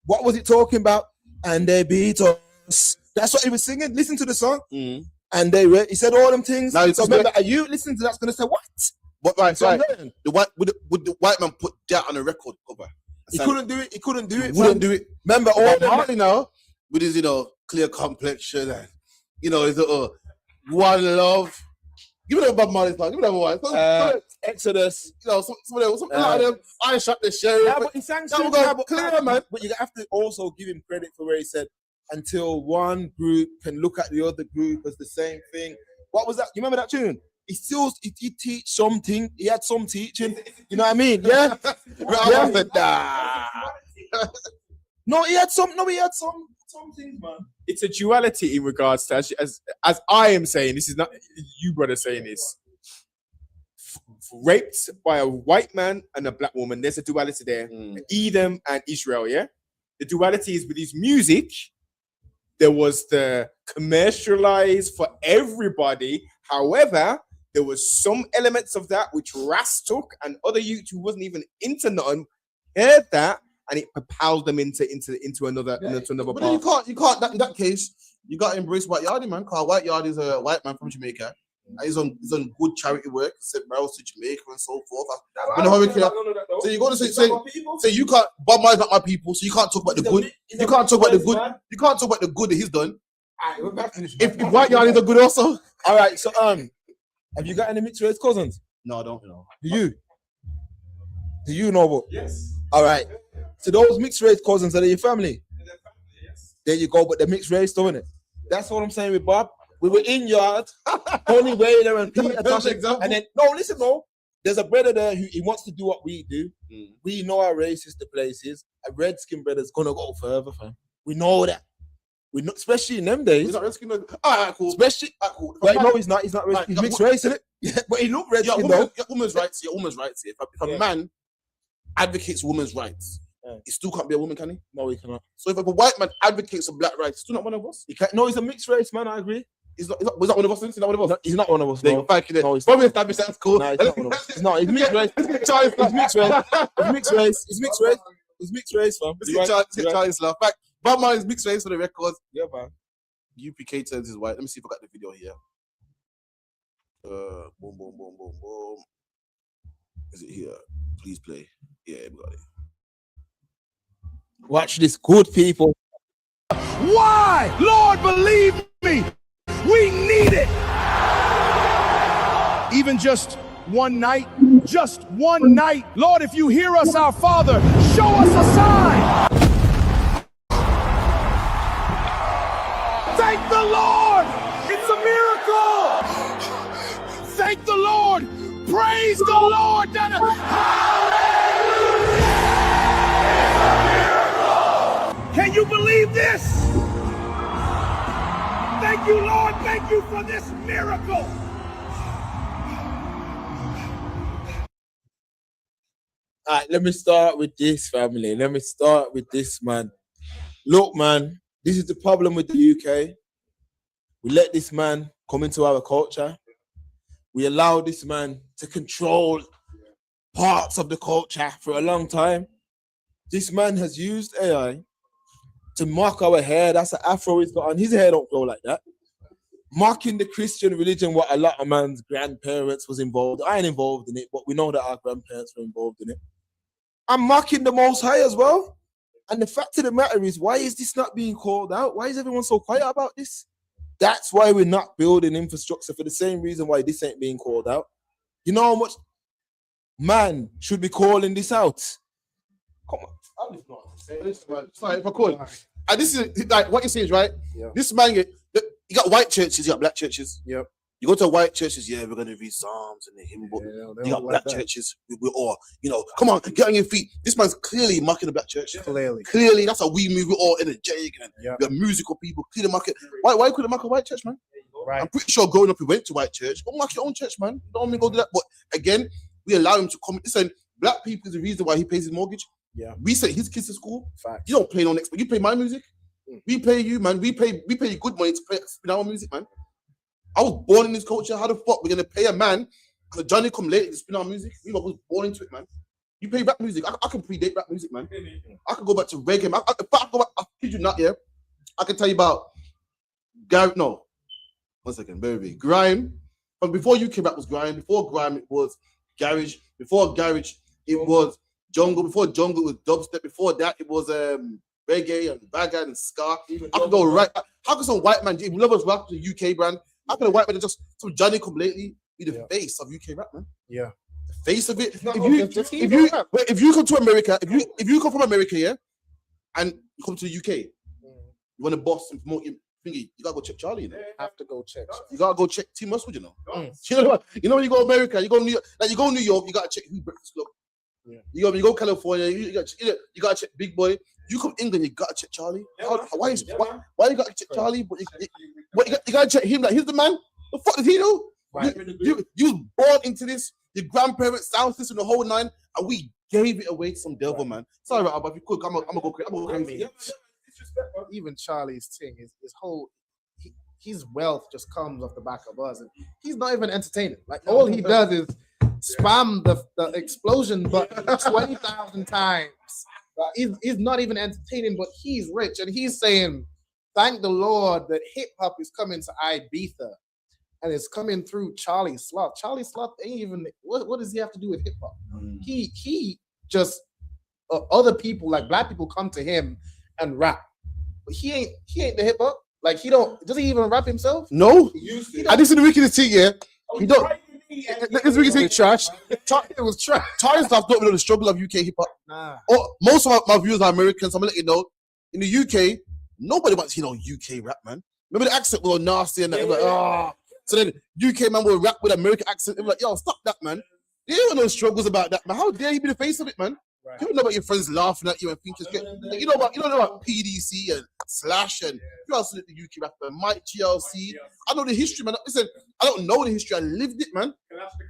What was it talking about? And they beat us. That's what he was singing. Listen to the song. Mm-hmm. And he said all them things. Now, so remember, are you listening to that's going to say what? But right. Would the white man put that on a record cover? He couldn't do it. He couldn't do it. Wouldn't do it. Remember all Marley now with his clear complexion and his One Love. Give me that Bob Marley song. Give me that one. Exodus. You know, something like them. I shot the sheriff. Yeah, but he sang Now we go clear, man. But you have to also give him credit for where he said, until one group can look at the other group as the same thing. What was that? You remember that tune? He teach something. He had some teaching. You know what I mean? Yeah. No, he had some things, man. It's a duality in regards to as I am saying. This is not you, brother, saying this. Raped by a white man and a black woman. There's a duality there. Edom and Israel. Yeah. The duality is with his music. There was the commercialized for everybody. However, there was some elements of that which Ras took, and other youth who wasn't even into nothing heard that, and it propelled them into another But path. you can't. In that case, you got to embrace White Yardie, man. Because White Yardie is a white man from Jamaica. And he's on good charity work, sent barrels to Jamaica and so forth. So you're going to say you can't. Bob Marley's not my people, so you can't talk about the good. You can't talk about the good. You can't talk about the good that he's done. If White Yardie is good also. All right. So have you got any mixed race cousins? No, I don't know. Do you know what? Yes. All right. So those mixed race cousins are your family. There you go. But they're mixed race, don't it? That's what I'm saying with Bob. We were in yard, Tony Whaler and Peter Tosh, and then there's a brother there who he wants to do what we do. We know how racist the place is. A redskin brother's gonna go further, fam. We know that. We know, especially in them days. He's not redskin. All right, cool. Especially, cool. Right, no, he's not. He's not redskin. He's mixed race, isn't it? Yeah, but he looked redskin though. Women's rights. Yeah, women's rights. If a man advocates women's rights, he still can't be a woman, can he? No, he cannot. So if a white man advocates for black rights, he's still not one of us. He can't. No, he's a mixed race man. I agree. He's not one of us. He's not one of us. No, he's not one of us. No, thank you. No, he's probably established that's cool. No, he's not one of us. No, he's mixed race. He's mixed race. He's mixed race. He's mixed race. He's mixed race, fam. Let's get Charlie's laugh. Back. Bob Marley's mixed race for the records. Yeah, man. UPK turns his white. Let me see if I got the video here. Boom, boom, boom, boom, boom. Is it here? Please play. Yeah, we got it. Watch this, good people. Why? Lord, believe me, we need it. Even just one night, Lord, if you hear us, our Father, show us a sign. Thank the Lord. It's a miracle. Thank the Lord. Praise the Lord. Can you believe this? Thank you, Lord. Thank you for this miracle. All right, let me start with this, family. Let me start with this, man. Look, man, this is the problem with the UK. We let this man come into our culture. We allow this man to control parts of the culture for a long time. This man has used AI to mock our hair. That's an afro he's got on. His hair don't grow like that. Mocking the Christian religion, what a lot of man's grandparents was involved. I ain't involved in it, but we know that our grandparents were involved in it. I'm mocking the Most High as well. And the fact of the matter is, why is this not being called out? Why is everyone so quiet about this? That's why we're not building infrastructure, for the same reason why this ain't being called out. You know how much man should be calling this out? Come on. Sorry, if I could. And this is like what you're saying is right. Yeah. This man, you got white churches, you got black churches. Yep. You go to white churches, yeah, we're gonna read Psalms and the hymn book. You got black churches, we're all, come on, get on your feet. This man's clearly mocking the black church. Clearly, that's how we move. We're all energetic and we're musical people. Clearly market. Why couldn't mock a white church, man? Right. I'm pretty sure growing up, we went to white church. Go mark your own church, man. Don't mean go do that. But again, we allow him to come. Listen, black people is the reason why he pays his mortgage. Yeah. We send his kids to school. Facts. You don't play no next, but you play my music. We pay you, man. We pay you good money to play our music, man. I was born in this culture. How the fuck we're gonna pay a man because Johnny come late to spin our music? We was born into it, man. You play rap music. I can predate rap music, man. I can go back to reggae. I kid you not, yeah. I can tell you about grime. But before UK rap was grime. Before grime, it was garage. Before garage, it was jungle. Before jungle, it was dubstep. Before that, it was reggae and bagger and ska. I can go right. How can some white man, we love us rap to UK brand? How can a white man just some Johnny come lately be the face of UK rap, man. Yeah. The face of it. If you come to America, if you come from America, yeah, and you come to the UK, you want to boss and promote your thingy, you gotta go check Charlie. You know? Have to go check. You gotta go check T Muscle, you know. You know when you go America, you go New York, like you go New York, you gotta check who Breakfast Club. Yeah. You go California, you gotta check Big Boy. You come England, you gotta check Charlie. Why you gotta check Charlie? But you gotta check him. Like he's the man. The fuck did he do? Right. You was born into this. Your grandparents sound system, the whole nine, and we gave it away to some devil, man. Sorry, but if you could, I'm gonna go crazy. Even Charlie's thing, his whole his wealth just comes off the back of us, and he's not even entertaining. Like all he does is spam the explosion button 20,000 times. He's not even entertaining, but he's rich, and he's saying, "Thank the Lord that hip hop is coming to Ibiza, and it's coming through Charlie Sloth." Charlie Sloth ain't even. What does he have to do with hip hop? He just other people like black people come to him and rap, but he ain't the hip hop. Like does he even rap himself? No. I just see the wickedest thing, yeah. He don't. This wicked thing, trash. It was trash. Charlie Sloth don't know the struggle of UK hip hop. Nah. Most of my viewers are Americans. So I'm gonna let you know. In the UK, nobody wants to hear no UK rap, man. Remember the accent was all nasty and that. Like, oh. So then UK man will rap with American accent. They're like, yo, stop that, man. There ain't no struggles about that, man. How dare you be the face of it, man? Right. You don't know about your friends laughing at you and thinking, like, you know about PDC and Slash and you also the UK rapper, Mike GLC. I know the history, man. Listen, I don't know the history. I lived it, man.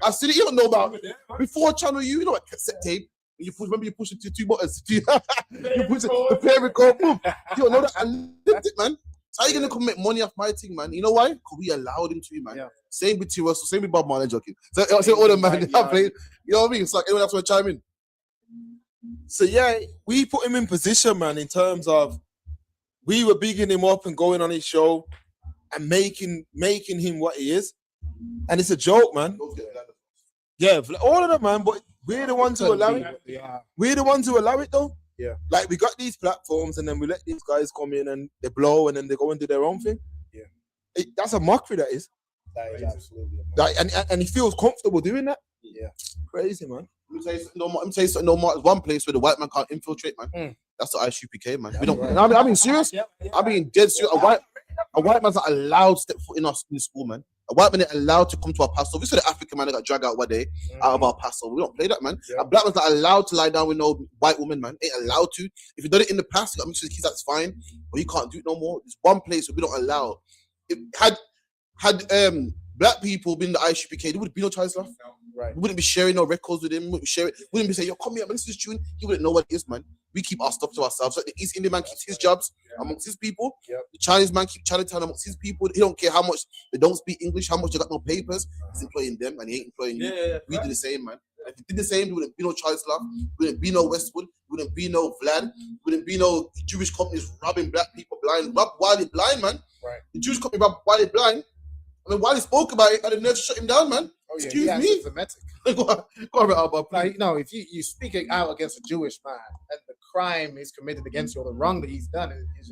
I see it. You don't know about before Channel U. You know what cassette tape? You push it to two buttons. You push it, the pair record, boom. You don't know that. I lived it, man. So how you gonna come make money off my thing, man? You know why? Because we allowed him to, man. Yeah. Same with T. Russell, same with Bob Marley, joking. So I say all the man, you know what I mean? It's like anyone else want to chime in. So yeah, we put him in position, man, in terms of we were bigging him up and going on his show and making him what he is. And it's a joke, man. Yeah, all of them, man, but we're the ones who allow it. Yeah. We're the ones who allow it, though. Yeah. Like, we got these platforms and then we let these guys come in and they blow and then they go and do their own thing. Yeah. That's a mockery, that is. That is absolutely a mockery. Like, and he feels comfortable doing that. Yeah. Crazy, man. Let me tell you something, there's one place where the white man can't infiltrate, man. That's the ISUPK, man. We don't. I mean, serious. I mean, dead serious. A white man's not allowed to step foot in the school, man. A white man ain't allowed to come to our pastor. We saw the African man that got dragged out one day out of our pastor. We don't play that, man. A black man's not allowed to lie down with no white woman, man. Ain't allowed to. If you done it in the past, you got to make sure the kids that's fine. But you can't do it no more. There's one place where we don't allow. Had black people been in the ISUPK, there would be no Charlie Sloth. Right. We wouldn't be sharing no records with him. Wouldn't be saying, yo, come here, man, this is tune. He wouldn't know what it is, man. We keep our stuff to ourselves. Like the East Indian man keeps his jobs amongst his people. Yep. The Chinese man keeps Chinatown amongst his people. He don't care how much they don't speak English, how much they got no papers. He's employing them and he ain't employing you. We do the same, man. If he did the same, there wouldn't be no Charlie Sloth. Wouldn't be no Westwood. Wouldn't be no Vlad. Wouldn't be no Jewish companies robbing black people blind. Rob while they're blind, man. Right. The Jewish company rob while they're blind. I mean, while he spoke about it, I didn't nerve to shut him down, man. Oh, yeah, excuse me. Go on, Albert. Like, no, if you speak out against a Jewish man and the crime is committed against you or the wrong that he's done is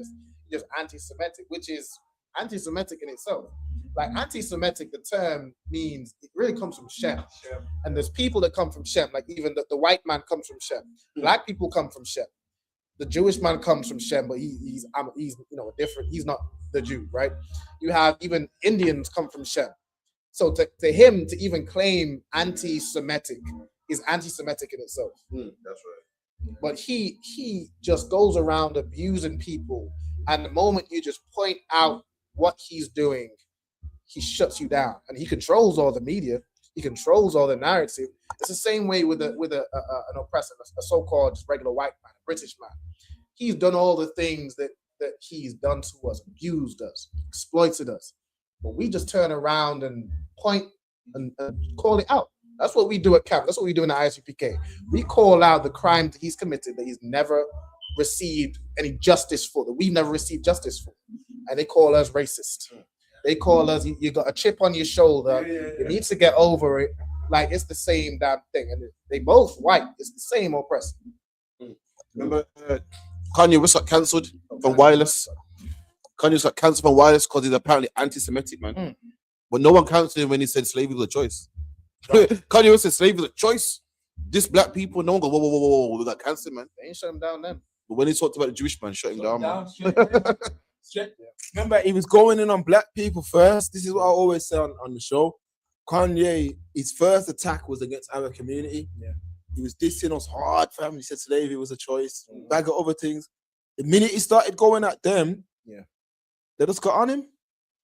just anti-Semitic, which is anti-Semitic in itself. Like anti-Semitic, the term means it really comes from Shem. And there's people that come from Shem, like even the white man comes from Shem. Black people come from Shem. The Jewish man comes from Shem, but he's different. He's not the Jew, right? You have even Indians come from Shem. So to him to even claim anti-Semitic is anti-Semitic in itself. That's right. But he just goes around abusing people, and the moment you just point out what he's doing, he shuts you down, and he controls all the media. He controls all the narrative. It's the same way with an oppressor, a so-called just regular white man, a British man. He's done all the things that he's done to us, abused us, exploited us. But we just turn around and point and call it out. That's what we do at camp. That's what we do in the ISUPK. We call out the crime that he's committed, that he's never received any justice for, that we've never received justice for. And they call us racist. They call us, you got a chip on your shoulder. You need to get over it. Like, it's the same damn thing. And they both white. It's the same oppressor. Remember Kanye West got cancelled from Wireless? Kanye got cancelled from Wireless because he's apparently anti-Semitic, man. But no one counted him when he said slavery was a choice. Kanye West said slavery was a choice. This black people, no one go, whoa, we got cancelled, man. They ain't shut him down then. But when he talked about the Jewish man, shut him down, man. Remember, he was going in on black people first. This is what I always say on the show. Kanye, his first attack was against our community. Yeah. He was dissing us hard, fam. He said slavery was a choice, bag of other things. The minute he started going at them, they just got on him.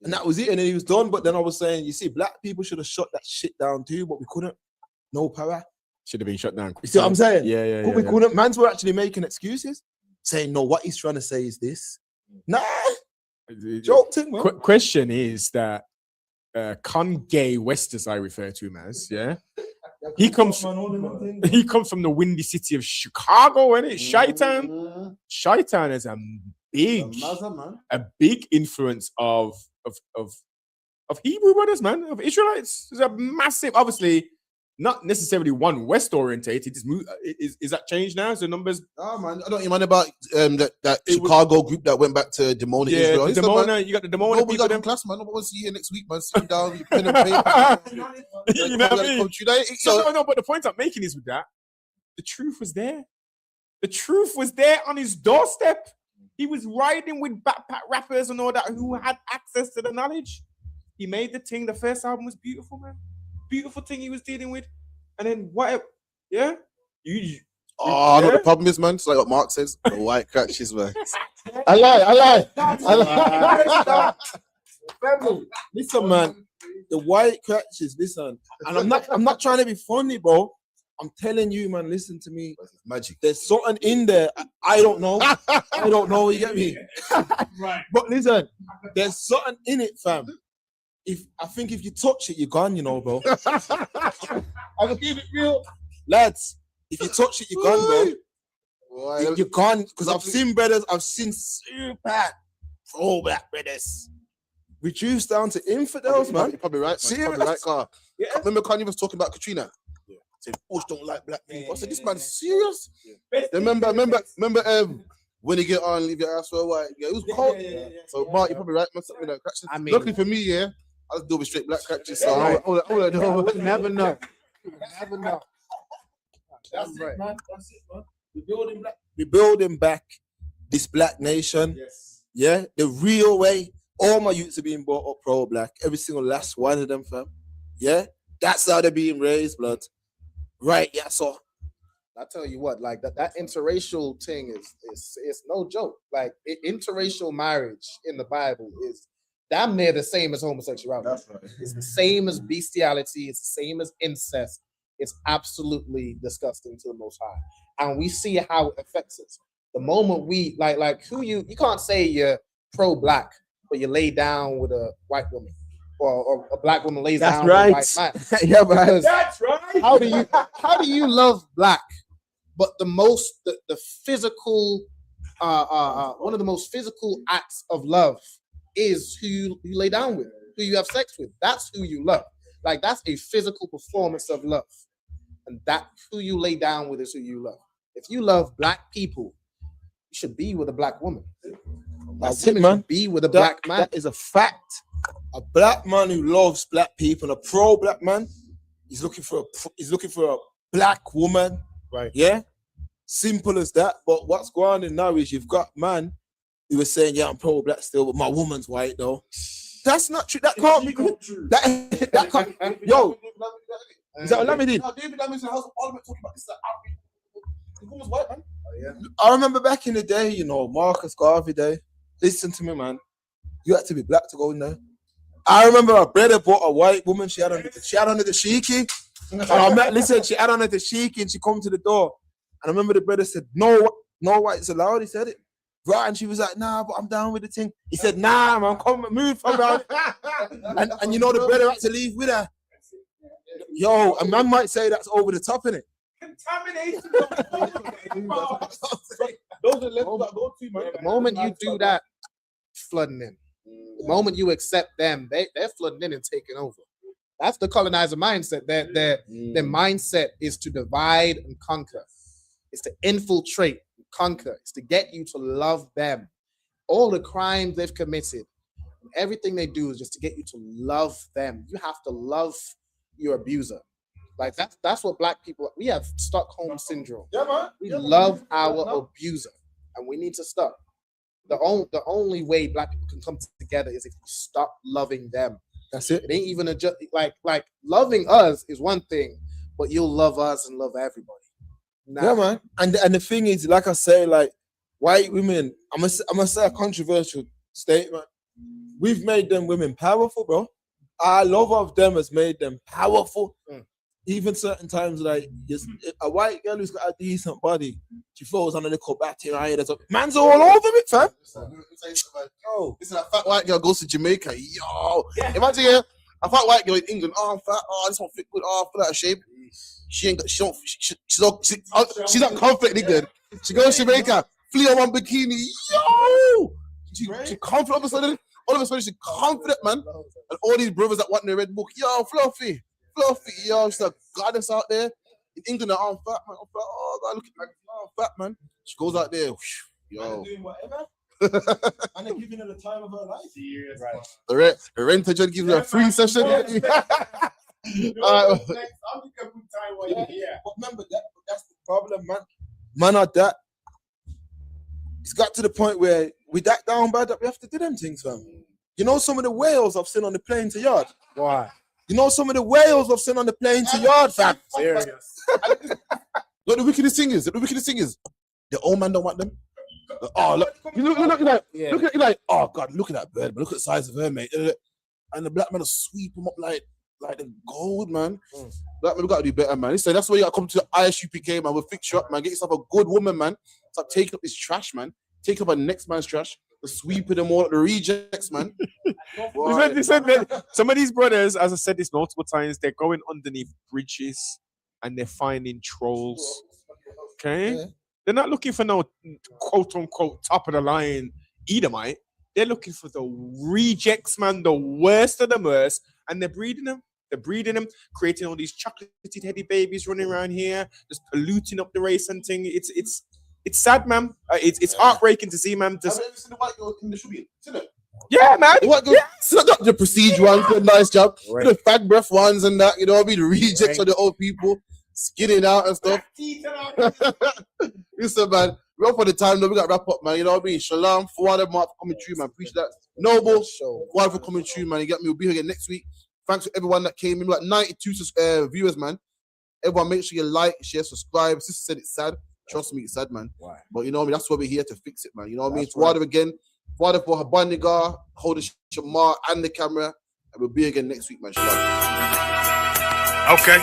And that was it. And then he was done. But then I was saying, you see, black people should have shut that shit down too, but we couldn't. No power. Should have been shut down. You see what I'm saying? Yeah. But we couldn't. Mans were actually making excuses, saying, no, what he's trying to say is this. Nah. Joke thing, man. Question is that Kanye West, as I refer to him as, he comes from the windy city of Chicago, isn't it? Chi-Town. Chi-Town is a big influence of Hebrew brothers, man, of Israelites. It's a massive, obviously, not necessarily one West orientated. Is that changed now? So numbers? Oh man, I don't even mind about that Chicago group that went back to Dimona, Israel. You got the Dimona people. Them class, man. I want to see you next week, man. Sit down, you pen and paper. You know what I mean? No, but the point I'm making is with that, the truth was there. The truth was there on his doorstep. He was riding with backpack rappers and all that who had access to the knowledge. He made the thing. The first album was beautiful, man. Beautiful thing he was dealing with. And then what? Yeah? I know the problem is, man. It's like what Mark says. The white crutches, man. I lie. Listen, man. The white crutches, listen. And I'm not trying to be funny, bro. I'm telling you, man, listen to me. Magic. There's something in there. I don't know. I don't know, you get me? Right. But listen, there's something in it, fam. I think if you touch it, you're gone, you know, bro. I will keep it real. Lads, if you touch it, you're gone, bro. You're gone. Because I've seen brothers, I've seen super throwback brothers reduced down to infidels, man. You're probably right, man. You're probably right, Carl. Remember Kanye was talking about Katrina? Said, Bush don't like black people. I said, this man's serious? Remember when you get on, leave your ass for a while. Yeah, it was cold. So, Mark, you're probably right, man. Something like crutches. I mean, luckily for me, I was doing with straight black crutches. So, I never know. That's right. Man. That's it, man. We're building back this black nation. Yes. Yeah, the real way. All my youths are being brought up pro-black. Every single last one of them, fam. Yeah, that's how they're being raised, blood. Right, yeah, so I tell you what, like that interracial thing is no joke. Like interracial marriage in the Bible is damn near the same as homosexuality. That's right. It's the same as bestiality. It's the same as incest. It's absolutely disgusting to the Most High, and we see how it affects us. The moment we like who you can't say you're pro-black, but you lay down with a white woman. Or a black woman lays down with a white man. Yeah, but that's right. How do you love black? But the physical one of the most physical acts of love is who you lay down with, who you have sex with. That's who you love. Like that's a physical performance of love, and that who you lay down with is who you love. If you love black people, you should be with a black woman. That's it, man. Be with a black man. That is a fact. A black man who loves black people, a pro-black man, he's looking for a black woman, right? Yeah, simple as that. But what's going on now is you've got man who was saying, "Yeah, I'm pro-black still, but my woman's white though." That's not true. That can't be true. That can't. Yo, is that what Lammy did? No, David Lammy said, "How's the Parliament talking about this?" The woman's white, man. Oh, yeah. I remember back in the day, you know, Marcus Garvey day. Listen to me, man. You had to be black to go in there. I remember a brother bought a white woman. She had on the shiki. And she had on the shiki and she come to the door. And I remember the brother said, no whites allowed. He said it. Right, and she was like, nah, but I'm down with the thing. He said, nah, man, come move around. and you know the brother had to leave with her. Yo, a man might say that's over the top, innit? Contamination. Those are levels that go to, man. The moment you do that, flooding in. The moment you accept them, they're flooding in and taking over. That's the colonizer mindset. Their mindset is to divide and conquer. It's to infiltrate and conquer. It's to get you to love them. All the crimes they've committed, everything they do is just to get you to love them. You have to love your abuser. Like that's what black people, we have Stockholm syndrome. Yeah, man. We love our abuser, and we need to stop. The only way black people can come together is if we stop loving them. That's it. It ain't even like loving us is one thing, but you'll love us and love everybody. Yeah, man. And the thing is, like I say, like white women, I'm gonna say a controversial statement. We've made them women powerful, bro. Our love of them has made them powerful. Even certain times, like a white girl who's got a decent body, she throws on a little batty right. Man's all over it, fam. Yo, listen, a fat white girl goes to Jamaica. Yo, imagine a fat white girl in England. Oh, I'm fat. Oh, this one fit good. Oh, I feel out of shape. She's not confident in England. She goes to Jamaica, flee on one bikini. Yo, she confident. All of a sudden, she's confident, man. And all these brothers that want the red book. Yo, fluffy, yo, she's a goddess out there. In England, I'm fat, man. I'm fat. Oh, God, look at me. Oh, I'm fat, man. She goes out there. Whoosh, yo. Doing whatever. And they're giving her the time of her life. Right. The renter just gives her a free session. But remember, that's the problem, man. Man are that. It's got to the point where we that down bad that we have to do them things, fam. You know some of the whales I've seen on the plane to yard? Why? You know some of the whales I've seen on the plane to yard, fam? Serious. Look, the wickedest thing is, the old man don't want them. Oh, look, you look at you like, oh God, look at that bird, but look at the size of her, mate. And the black man will sweep them up like the gold, man. Black man, we gotta do better, man. Listen, that's why you gotta come to the ISUPK, man. We'll fix you up, man. Get yourself a good woman, man. Stop taking up this trash, man. Take up a next man's trash. The sweeping them all, the rejects, man. Listen, some of these brothers, as I said this multiple times, they're going underneath bridges and they're finding trolls. Okay? Yeah. They're not looking for no quote unquote top of the line Edomite. They're looking for the rejects, man, the worst of the worst, and they're breeding them. They're breeding them, creating all these chocolatey teddy babies running around here, just polluting up the race and thing. It's sad, man. It's heartbreaking to see, man. Have you ever seen the white girl in the shooting? Seen it? Yeah, man. The white girl, not the prestige ones, good, nice job. Right. The fat breath ones and that, you know what I mean? The rejects of the old people, skinning out and stuff. Listen, man, we're up for the time, though. We got to wrap up, man. You know what I mean? Shalom, Fuad, Mark, for coming through, man. Appreciate that. Noble, Fuad for coming through, man. You get me? We'll be here again next week. Thanks to everyone that came in. We got 92 viewers, man. Everyone, make sure you like, share, subscribe. Sister said it's sad. Trust me, it's sad, man. Why? But you know what I mean? That's why we're here to fix it, man. You know what I mean? Fuad again. Fuad for Habaniga, hold the Shamar and the camera. And we'll be again next week, man. Shalom. Okay.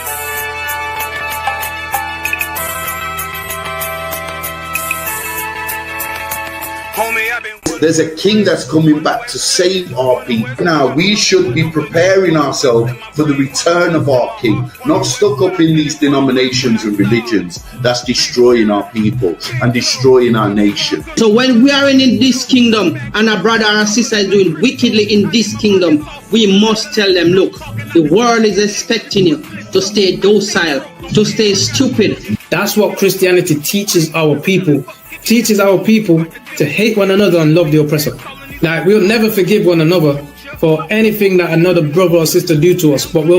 There's a king that's coming back to save our people. Now, we should be preparing ourselves for the return of our king, not stuck up in these denominations and religions that's destroying our people and destroying our nation. So when we are in this kingdom and a brother or a sister is doing wickedly in this kingdom, we must tell them, look, the world is expecting you to stay docile, to stay stupid. That's what Christianity teaches our people. Teaches our people to hate one another and love the oppressor. Like, we'll never forgive one another for anything that another brother or sister do to us, but we'll